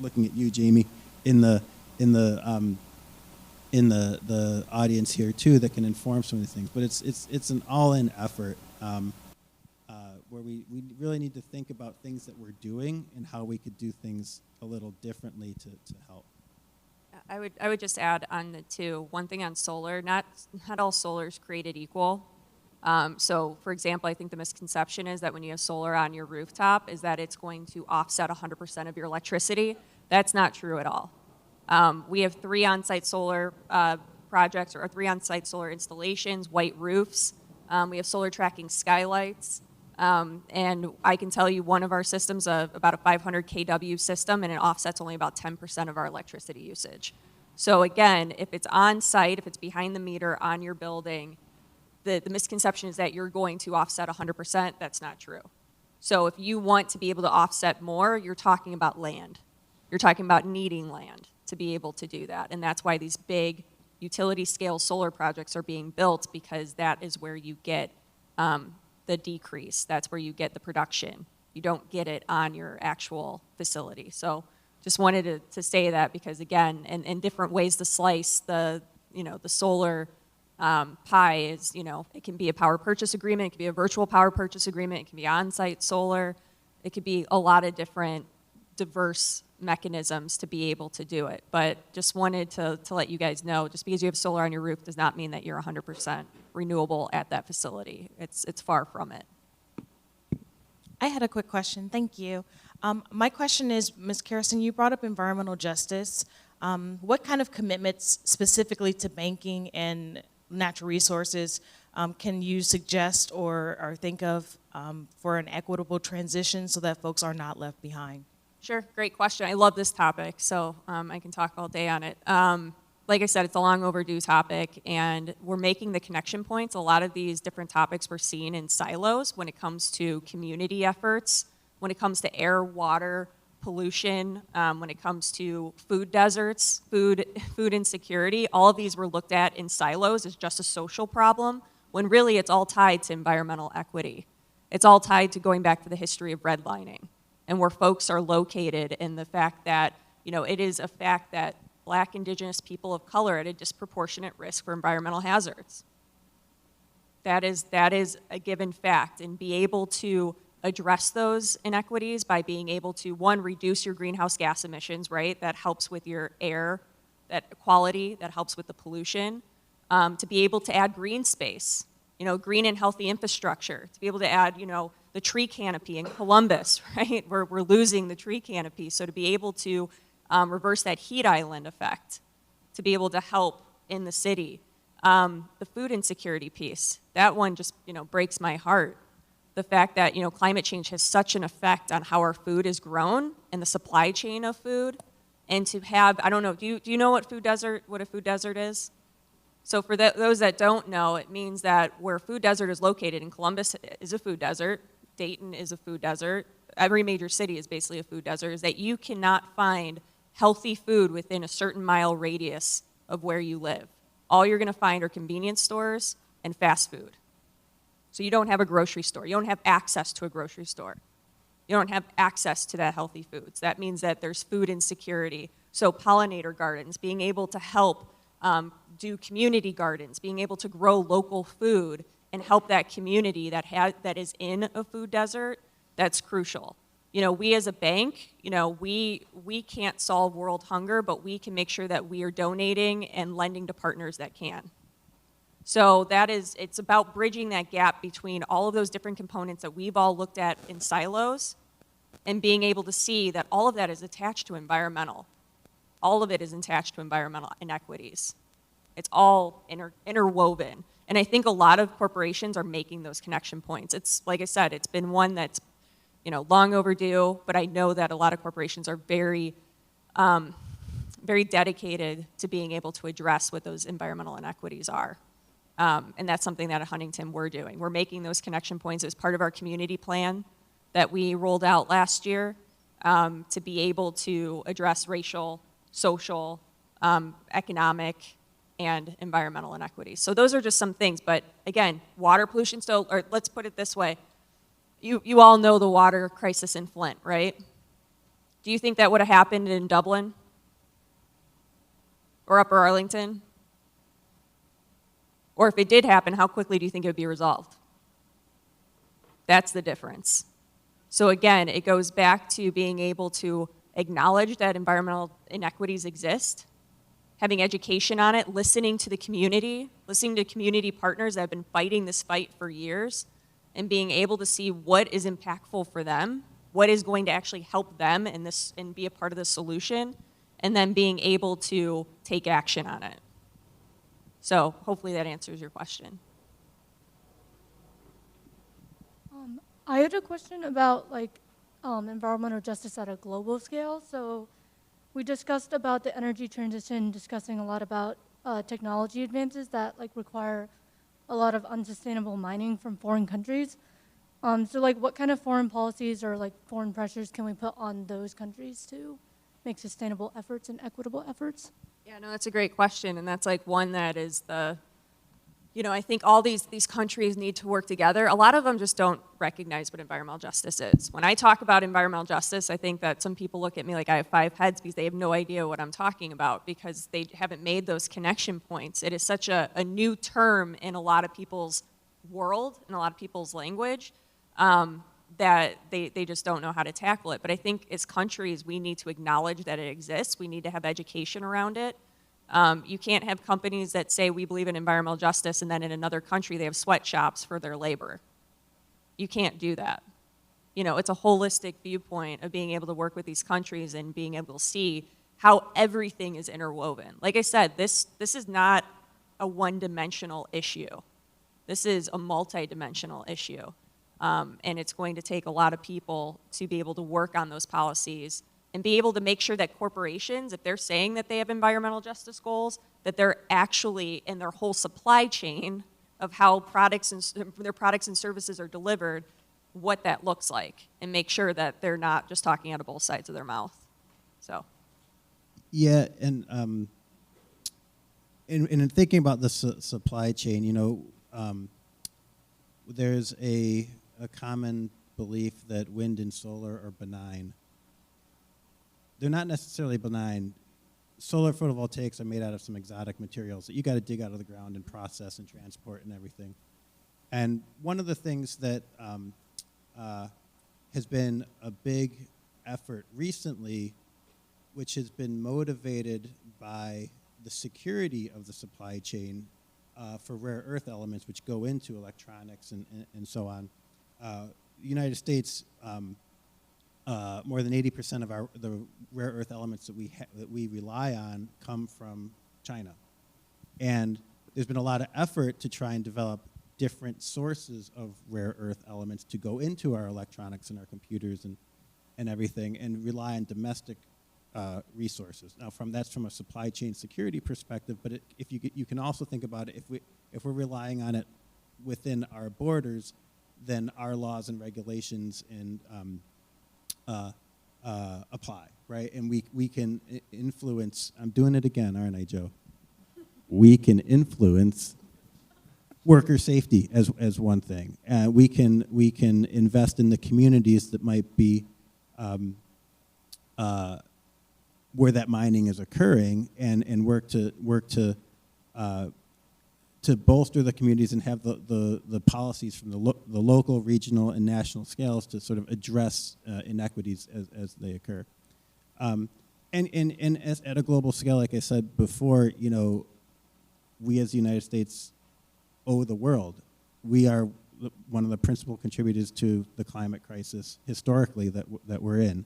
looking at you, Jamie, in the audience here too, that can inform some of these things. But it's an all-in effort where we really need to think about things that we're doing and how we could do things a little differently to help. I would just add on the two, one thing on solar, not all solar is created equal. So for example, I think the misconception is that when you have solar on your rooftop is that it's going to offset 100% of your electricity. That's not true at all. We have 3 on-site solar projects, or 3 on-site solar installations, white roofs. We have solar tracking skylights. And I can tell you one of our systems, about a 500 kW system, and it offsets only about 10% of our electricity usage. So again, if it's on-site, if it's behind the meter on your building, the misconception is that you're going to offset 100%. That's not true. So if you want to be able to offset more, you're talking about land. You're talking about needing land to be able to do that. And that's why these big utility scale solar projects are being built, because that is where you get the decrease. That's where you get the production. You don't get it on your actual facility. So just wanted to say that, because again, in different ways to slice the solar pie is, it can be a power purchase agreement, it can be a virtual power purchase agreement, it can be on-site solar, it could be a lot of different diverse mechanisms to be able to do it. But just wanted to let you guys know, just because you have solar on your roof does not mean that you're 100% renewable at that facility. It's far from it. I had a quick question. Thank you. My question is, Ms. Karason, you brought up environmental justice. What kind of commitments specifically to banking and natural resources can you suggest or think of for an equitable transition so that folks are not left behind? Sure, great question. I love this topic, so I can talk all day on it. Like I said, it's a long overdue topic, and we're making the connection points. A lot of these different topics we're seeing in silos when it comes to community efforts, when it comes to air, water, pollution, when it comes to food deserts, food insecurity. All of these were looked at in silos as just a social problem, when really it's all tied to environmental equity. It's all tied to going back to the history of redlining and where folks are located, and the fact that, it is a fact that Black, Indigenous people of color are at a disproportionate risk for environmental hazards. That is a given fact, and be able to address those inequities by being able to, one, reduce your greenhouse gas emissions, right? That helps with your air, that quality, that helps with the pollution. To be able to add green space, green and healthy infrastructure, to be able to add, the tree canopy in Columbus, right? We're losing the tree canopy, so to be able to reverse that heat island effect, to be able to help in the city. The food insecurity piece, that one just, breaks my heart. The fact that, climate change has such an effect on how our food is grown and the supply chain of food, and to have, I don't know, do you know what a food desert is? So for those that don't know, it means that where food desert is located, in Columbus is a food desert, Dayton is a food desert, every major city is basically a food desert, is that you cannot find healthy food within a certain mile radius of where you live. All you're gonna find are convenience stores and fast food. So you don't have a grocery store. You don't have access to a grocery store. You don't have access to that healthy foods. That means that there's food insecurity. So pollinator gardens, being able to help do community gardens, being able to grow local food and help that community that is in a food desert, that's crucial. We as a bank, we can't solve world hunger, but we can make sure that we are donating and lending to partners that can. So it's about bridging that gap between all of those different components that we've all looked at in silos and being able to see that all of that is attached to environmental. All of it is attached to environmental inequities. It's all interwoven. And I think a lot of corporations are making those connection points. It's, like I said, it's been one that's, long overdue, but I know that a lot of corporations are very, very dedicated to being able to address what those environmental inequities are. And that's something that at Huntington we're doing. We're making those connection points as part of our community plan that we rolled out last year to be able to address racial, social, economic, and environmental inequities. So those are just some things, but again, water pollution still, or let's put it this way, you all know the water crisis in Flint, right? Do you think that would have happened in Dublin? Or Upper Arlington? Or if it did happen, how quickly do you think it would be resolved? That's the difference. So again, it goes back to being able to acknowledge that environmental inequities exist, having education on it, listening to the community, listening to community partners that have been fighting this fight for years, and being able to see what is impactful for them, what is going to actually help them in this and be a part of the solution, and then being able to take action on it. So hopefully that answers your question. I had a question about environmental justice at a global scale. So we discussed about the energy transition, discussing a lot about technology advances that require a lot of unsustainable mining from foreign countries. So what kind of foreign policies or foreign pressures can we put on those countries to make sustainable efforts and equitable efforts? Yeah, no, that's a great question, and that's one that is I think all these countries need to work together. A lot of them just don't recognize what environmental justice is. When I talk about environmental justice, I think that some people look at me like I have 5 heads because they have no idea what I'm talking about because they haven't made those connection points. It is such a new term in a lot of people's world, in a lot of people's language. that they just don't know how to tackle it. But I think as countries, we need to acknowledge that it exists. We need to have education around it. You can't have companies that say we believe in environmental justice and then in another country they have sweatshops for their labor. You can't do that. You know, it's a holistic viewpoint of being able to work with these countries and being able to see how everything is interwoven. Like I said, this is not a one-dimensional issue. This is a multi-dimensional issue. And it's going to take a lot of people to be able to work on those policies and be able to make sure that corporations, if they're saying that they have environmental justice goals, that they're actually in their whole supply chain of how their products and services are delivered, what that looks like, and make sure that they're not just talking out of both sides of their mouth. So. Yeah, and in thinking about the supply chain, you know, there's a common belief that wind and solar are benign. They're not necessarily benign. Solar photovoltaics are made out of some exotic materials that you got to dig out of the ground and process and transport and everything. And one of the things that has been a big effort recently, which has been motivated by the security of the supply chain for rare earth elements which go into electronics and so on. The United States, more than 80% of the rare earth elements that we rely on come from China. And there's been a lot of effort to try and develop different sources of rare earth elements to go into our electronics and our computers and everything, and rely on domestic resources. Now, that's from a supply chain security perspective, but if you can also think about it, if we're relying on it within our borders, then our laws and regulations and apply, right? And we can influence. I'm doing it again, aren't I, Joe? We can influence worker safety as one thing. We can invest in the communities that might be where that mining is occurring, and work to bolster the communities and have the policies from the local, regional, and national scales to sort of address inequities as they occur. And at a global scale, like I said before, you know, we as the United States owe the world. We are one of the principal contributors to the climate crisis historically that we're in,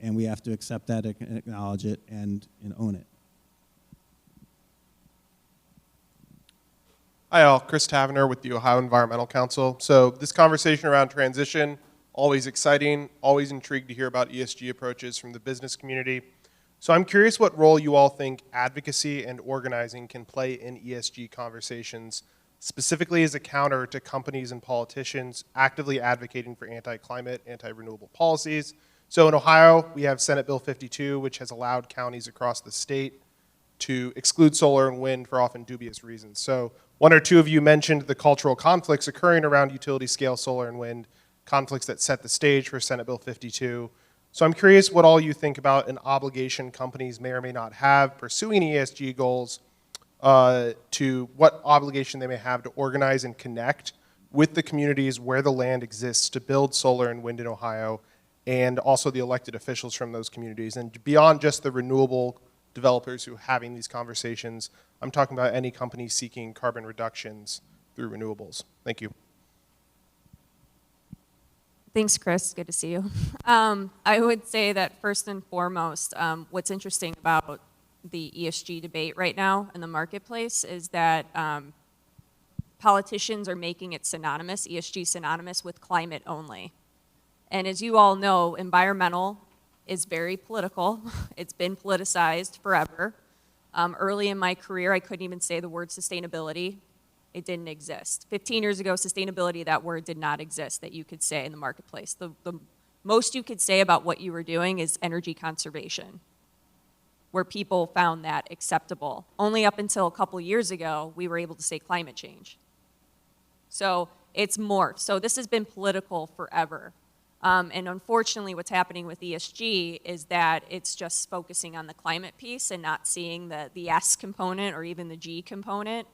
and we have to accept that and acknowledge it and own it. Hi all, Chris Tavener with the Ohio Environmental Council. So this conversation around transition, always exciting, always intrigued to hear about ESG approaches from the business community. So I'm curious what role you all think advocacy and organizing can play in ESG conversations, specifically as a counter to companies and politicians actively advocating for anti-climate, anti-renewable policies. So in Ohio, we have Senate Bill 52, which has allowed counties across the state to exclude solar and wind for often dubious reasons. So one or two of you mentioned the cultural conflicts occurring around utility scale solar and wind, conflicts that set the stage for Senate Bill 52. So I'm curious what all you think about an obligation companies may or may not have pursuing ESG goals, to what obligation they may have to organize and connect with the communities where the land exists to build solar and wind in Ohio, and also the elected officials from those communities. And beyond just the renewable developers who are having these conversations, I'm talking about any company seeking carbon reductions through renewables. Thank you. Thanks, Chris. Good to see you. I would say that first and foremost, what's interesting about the ESG debate right now in the marketplace is that politicians are making it synonymous, ESG synonymous with climate only. And as you all know, environmental is very political. It's been politicized forever. Early in my career, I couldn't even say the word sustainability. It didn't exist. 15 years ago, sustainability, that word did not exist that you could say in the marketplace. The most you could say about what you were doing is energy conservation, where people found that acceptable. Only up until a couple years ago, we were able to say climate change. So it's morphed. So this has been political forever. And unfortunately, what's happening with ESG is that it's just focusing on the climate piece and not seeing the S component or even the G component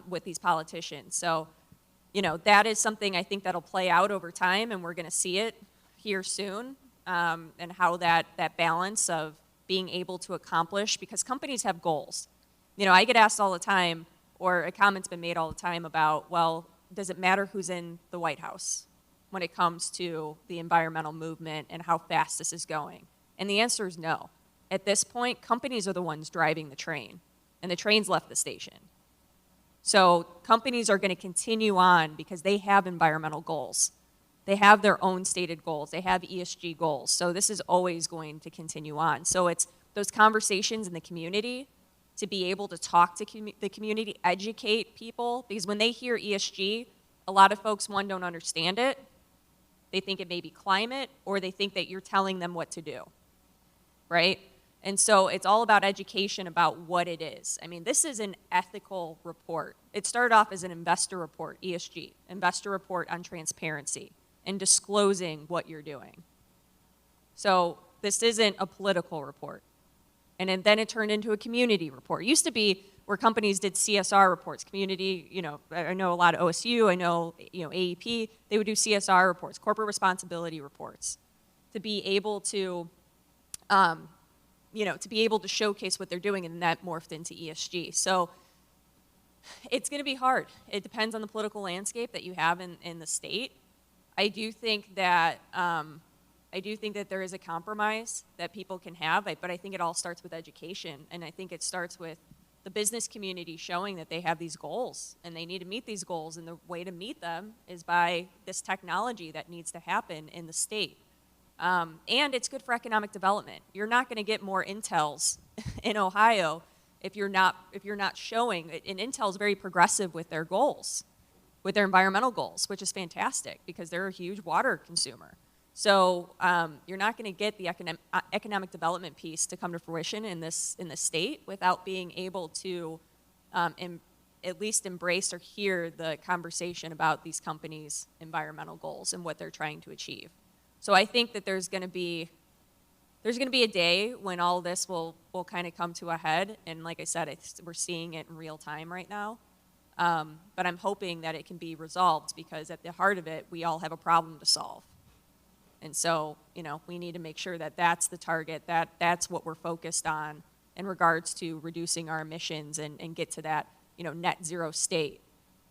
with these politicians. So, that is something I think that'll play out over time, and we're going to see it here soon, and how that balance of being able to accomplish, because companies have goals. I get asked all the time, or a comment's been made all the time about, well, does it matter who's in the White House when it comes to the environmental movement and how fast this is going? And the answer is no. At this point, companies are the ones driving the train, and the train's left the station. So companies are going to continue on because they have environmental goals. They have their own stated goals. They have ESG goals. So this is always going to continue on. So it's those conversations in the community, to be able to talk to the community, educate people, because when they hear ESG, a lot of folks, one, don't understand it. They think it may be climate, or they think that you're telling them what to do, right? And so it's all about education about what it is. I mean, this is an ethical report. It started off as an investor report, ESG, investor report on transparency and disclosing what you're doing. So this isn't a political report. And then it turned into a community report. It used to be where companies did CSR reports, community, I know a lot of OSU, I know, AEP, they would do CSR reports, corporate responsibility reports, to be able to, to be able to showcase what they're doing, and that morphed into ESG. So it's going to be hard. It depends on the political landscape that you have in the state. I do think that there is a compromise that people can have, but I think it all starts with education, and I think it starts with the business community showing that they have these goals and they need to meet these goals, and the way to meet them is by this technology that needs to happen in the state. And it's good for economic development. You're not going to get more Intels in Ohio if you're not showing. And Intel's very progressive with their goals, with their environmental goals, which is fantastic because they're a huge water consumer. So you're not going to get the economic development piece to come to fruition in the state without being able to at least embrace or hear the conversation about these companies' environmental goals and what they're trying to achieve. So I think that there's going to be a day when all this will kind of come to a head, and like I said, we're seeing it in real time right now. But I'm hoping that it can be resolved, because at the heart of it, we all have a problem to solve. And so, we need to make sure that that's the target, that's what we're focused on in regards to reducing our emissions and get to that, net zero state.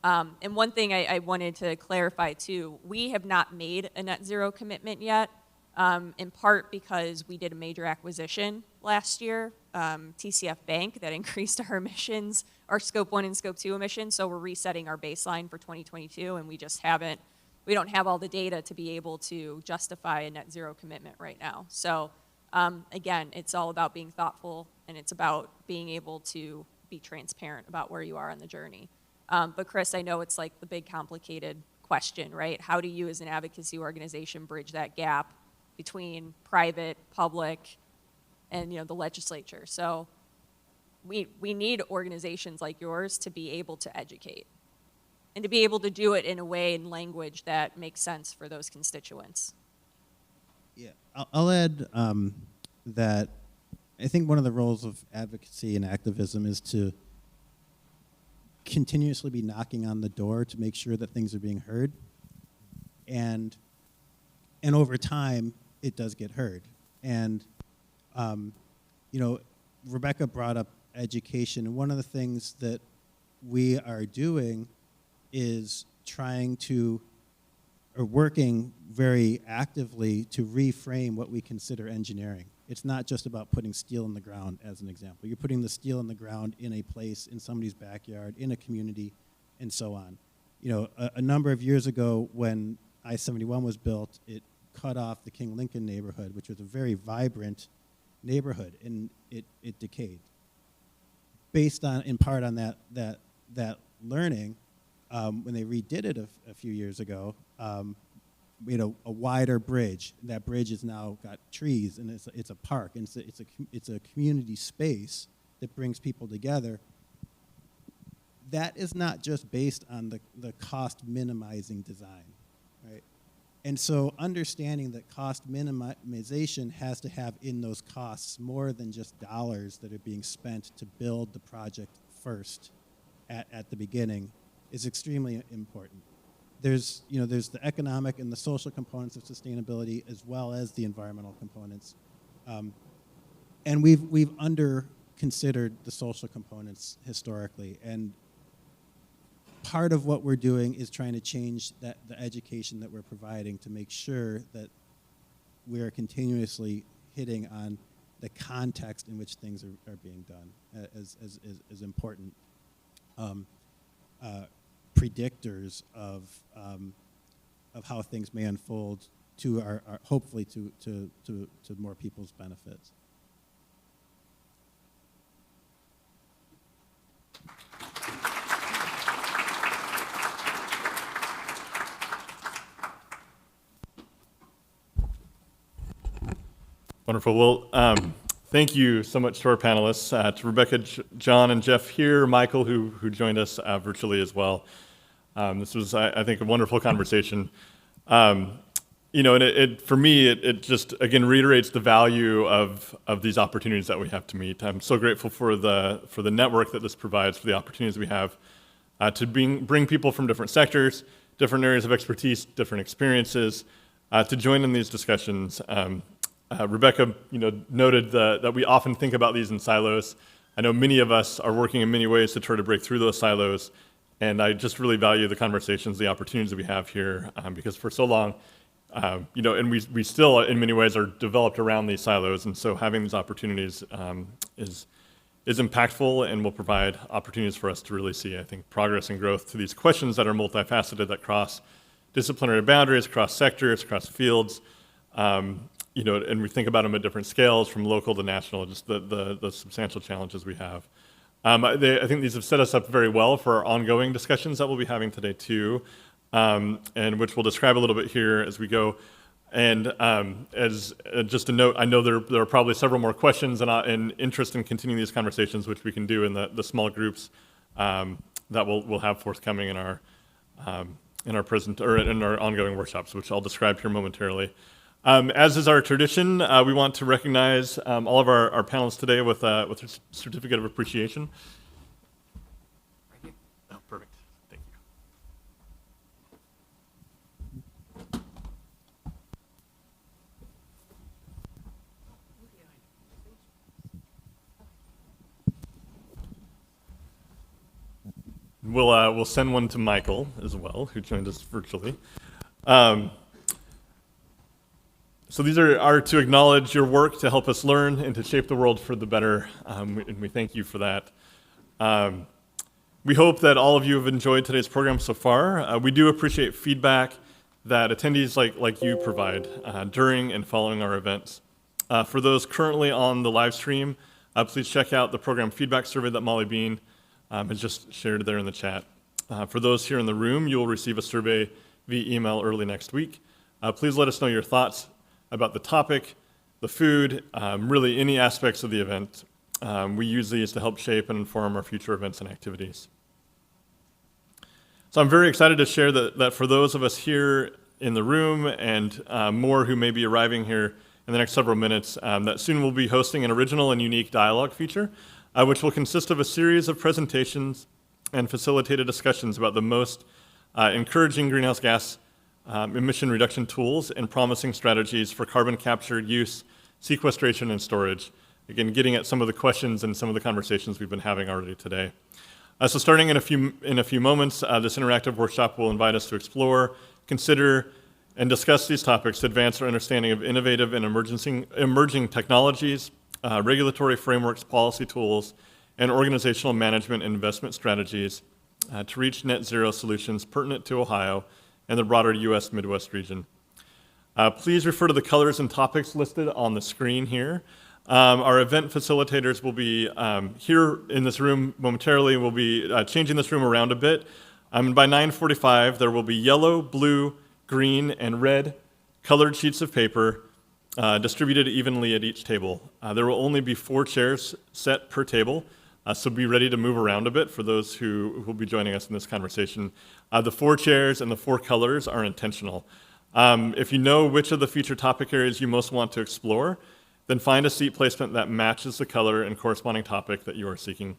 And one thing I wanted to clarify too, we have not made a net zero commitment yet, in part because we did a major acquisition last year, TCF Bank, that increased our emissions, our scope 1 and scope 2 emissions. So we're resetting our baseline for 2022, and we don't have all the data to be able to justify a net zero commitment right now. So again, it's all about being thoughtful, and it's about being able to be transparent about where you are on the journey. But Chris, I know it's like the big complicated question, right? How do you as an advocacy organization bridge that gap between private, public, and the legislature? So we need organizations like yours to be able to educate, and to be able to do it in a way and language that makes sense for those constituents. Yeah, I'll add that I think one of the roles of advocacy and activism is to continuously be knocking on the door to make sure that things are being heard. And over time, it does get heard. And, Rebecca brought up education. And one of the things that we are doing is working very actively to reframe what we consider engineering. It's not just about putting steel in the ground, as an example. You're putting the steel in the ground in a place, in somebody's backyard, in a community, and so on. A number of years ago, when I-71 was built, it cut off the King Lincoln neighborhood, which was a very vibrant neighborhood, and it decayed. Based in part on that learning, when they redid it a few years ago, a wider bridge. That bridge has now got trees, and it's a park, and it's a community space that brings people together. That is not just based on the cost minimizing design, right? And so understanding that cost minimization has to have in those costs more than just dollars that are being spent to build the project first at the beginning is extremely important. there's the economic and the social components of sustainability as well as the environmental components, and we've under considered the social components historically, and part of what we're doing is trying to change the education that we're providing to make sure that we are continuously hitting on the context in which things are being done as important predictors of how things may unfold to our hopefully to more people's benefits. Wonderful. Well, thank you so much to our panelists, to Rebecca, John, and Jeff here, Michael, who joined us virtually as well. This was, I think, a wonderful conversation. And for me, it just, again, reiterates the value of these opportunities that we have to meet. I'm so grateful for the network that this provides, for the opportunities we have to bring people from different sectors, different areas of expertise, different experiences, to join in these discussions. Rebecca, noted that we often think about these in silos. I know many of us are working in many ways to try to break through those silos, and I just really value the conversations, the opportunities that we have here, because for so long, and we still, in many ways, are developed around these silos, and so having these opportunities is impactful and will provide opportunities for us to really see, I think, progress and growth to these questions that are multifaceted, that cross disciplinary boundaries, cross sectors, cross fields. And we think about them at different scales, from local to national, just the substantial challenges we have. I think these have set us up very well for our ongoing discussions that we'll be having today too, and which we'll describe a little bit here as we go. And as just a note, I know there are probably several more questions and interest in continuing these conversations, which we can do in the small groups that we'll have forthcoming in our ongoing workshops, which I'll describe here momentarily. As is our tradition, we want to recognize all of our panelists today with a certificate of appreciation. Right here. Oh, perfect. Thank you. We'll send one to Michael as well, who joined us virtually. So these are to acknowledge your work to help us learn and to shape the world for the better, and we thank you for that. We hope that all of you have enjoyed today's program so far. We do appreciate feedback that attendees like you provide during and following our events. For those currently on the live stream, please check out the program feedback survey that Molly Bean has just shared there in the chat. For those here in the room, you will receive a survey via email early next week. Please let us know your thoughts about the topic, the food, really any aspects of the event. We use these to help shape and inform our future events and activities. So I'm very excited to share that for those of us here in the room and more who may be arriving here in the next several minutes, that soon we'll be hosting an original and unique dialogue feature, which will consist of a series of presentations and facilitated discussions about the most encouraging greenhouse gas emission reduction tools and promising strategies for carbon capture, use, sequestration, and storage. Again, getting at some of the questions and some of the conversations we've been having already today. So starting in a few moments, this interactive workshop will invite us to explore, consider, and discuss these topics to advance our understanding of innovative and emerging technologies, regulatory frameworks, policy tools, and organizational management and investment strategies to reach net zero solutions pertinent to Ohio and the broader U.S. Midwest region. Please refer to the colors and topics listed on the screen here. Our event facilitators will be here in this room momentarily. We'll be changing this room around a bit. By 9:45, there will be yellow, blue, green, and red colored sheets of paper distributed evenly at each table. There will only be 4 chairs set per table, so be ready to move around a bit for those who will be joining us in this conversation. The 4 chairs and the 4 colors are intentional. If you know which of the future topic areas you most want to explore, then find a seat placement that matches the color and corresponding topic that you are seeking.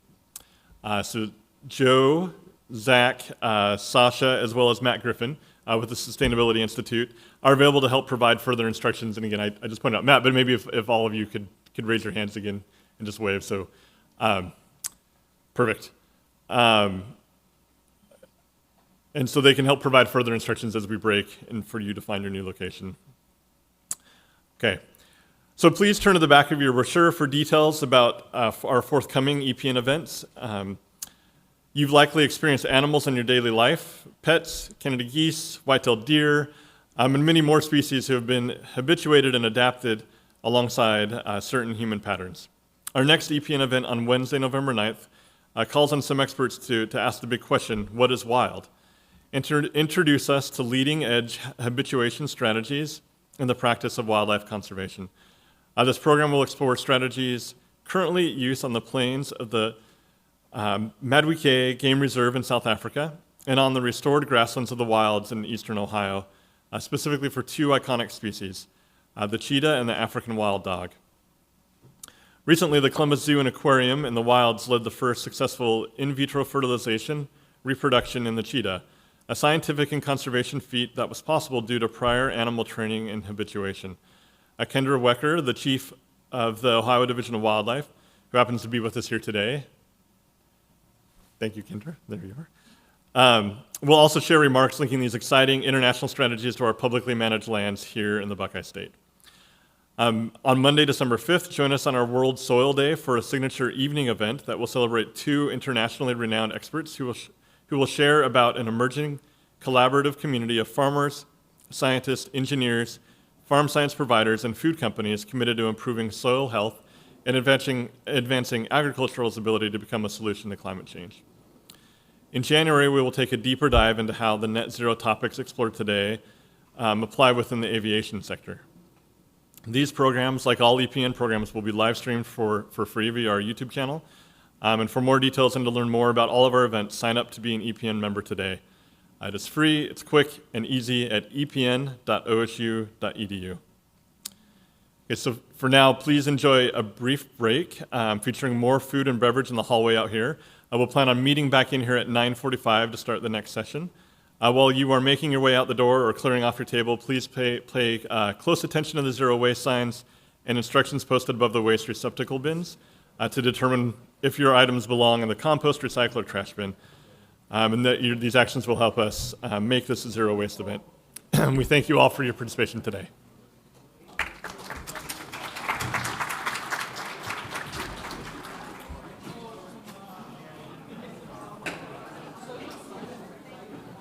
So Joe, Zach, Sasha, as well as Matt Griffin with the Sustainability Institute are available to help provide further instructions. And again, I just pointed out Matt, but maybe if all of you could raise your hands again and just wave. So, perfect. And so they can help provide further instructions as we break and for you to find your new location. Okay. So please turn to the back of your brochure for details about our forthcoming EPN events. You've likely experienced animals in your daily life, pets, Canada geese, white-tailed deer, and many more species who have been habituated and adapted alongside certain human patterns. Our next EPN event on Wednesday, November 9th, calls on some experts to ask the big question, what is wild? And to introduce us to leading-edge habituation strategies in the practice of wildlife conservation. This program will explore strategies currently used on the plains of the Madwike Game Reserve in South Africa and on the restored grasslands of the wilds in eastern Ohio, specifically for two iconic species, the cheetah and the African wild dog. Recently, the Columbus Zoo and Aquarium in the wilds led the first successful in vitro fertilization reproduction in the cheetah, a scientific and conservation feat that was possible due to prior animal training and habituation. Kendra Wecker, the chief of the Ohio Division of Wildlife, who happens to be with us here today. Thank you, Kendra. There you are. We'll also share remarks linking these exciting international strategies to our publicly managed lands here in the Buckeye State. On Monday, December 5th, join us on our World Soil Day for a signature evening event that will celebrate two internationally renowned experts who will share about an emerging collaborative community of farmers, scientists, engineers, farm science providers, and food companies committed to improving soil health and advancing agricultural's ability to become a solution to climate change. In January, we will take a deeper dive into how the net zero topics explored today apply within the aviation sector. These programs, like all EPN programs, will be live streamed for free via our YouTube channel. And for more details and to learn more about all of our events, sign up to be an EPN member today. It is free, it's quick and easy at epn.osu.edu. Okay, so for now, please enjoy a brief break featuring more food and beverage in the hallway out here. We'll plan on meeting back in here at 9:45 to start the next session. While you are making your way out the door or clearing off your table, please pay close attention to the zero waste signs and instructions posted above the waste receptacle bins to determine if your items belong in the compost, recycle, or trash bin. And these actions will help us make this a zero waste event. We thank you all for your participation today.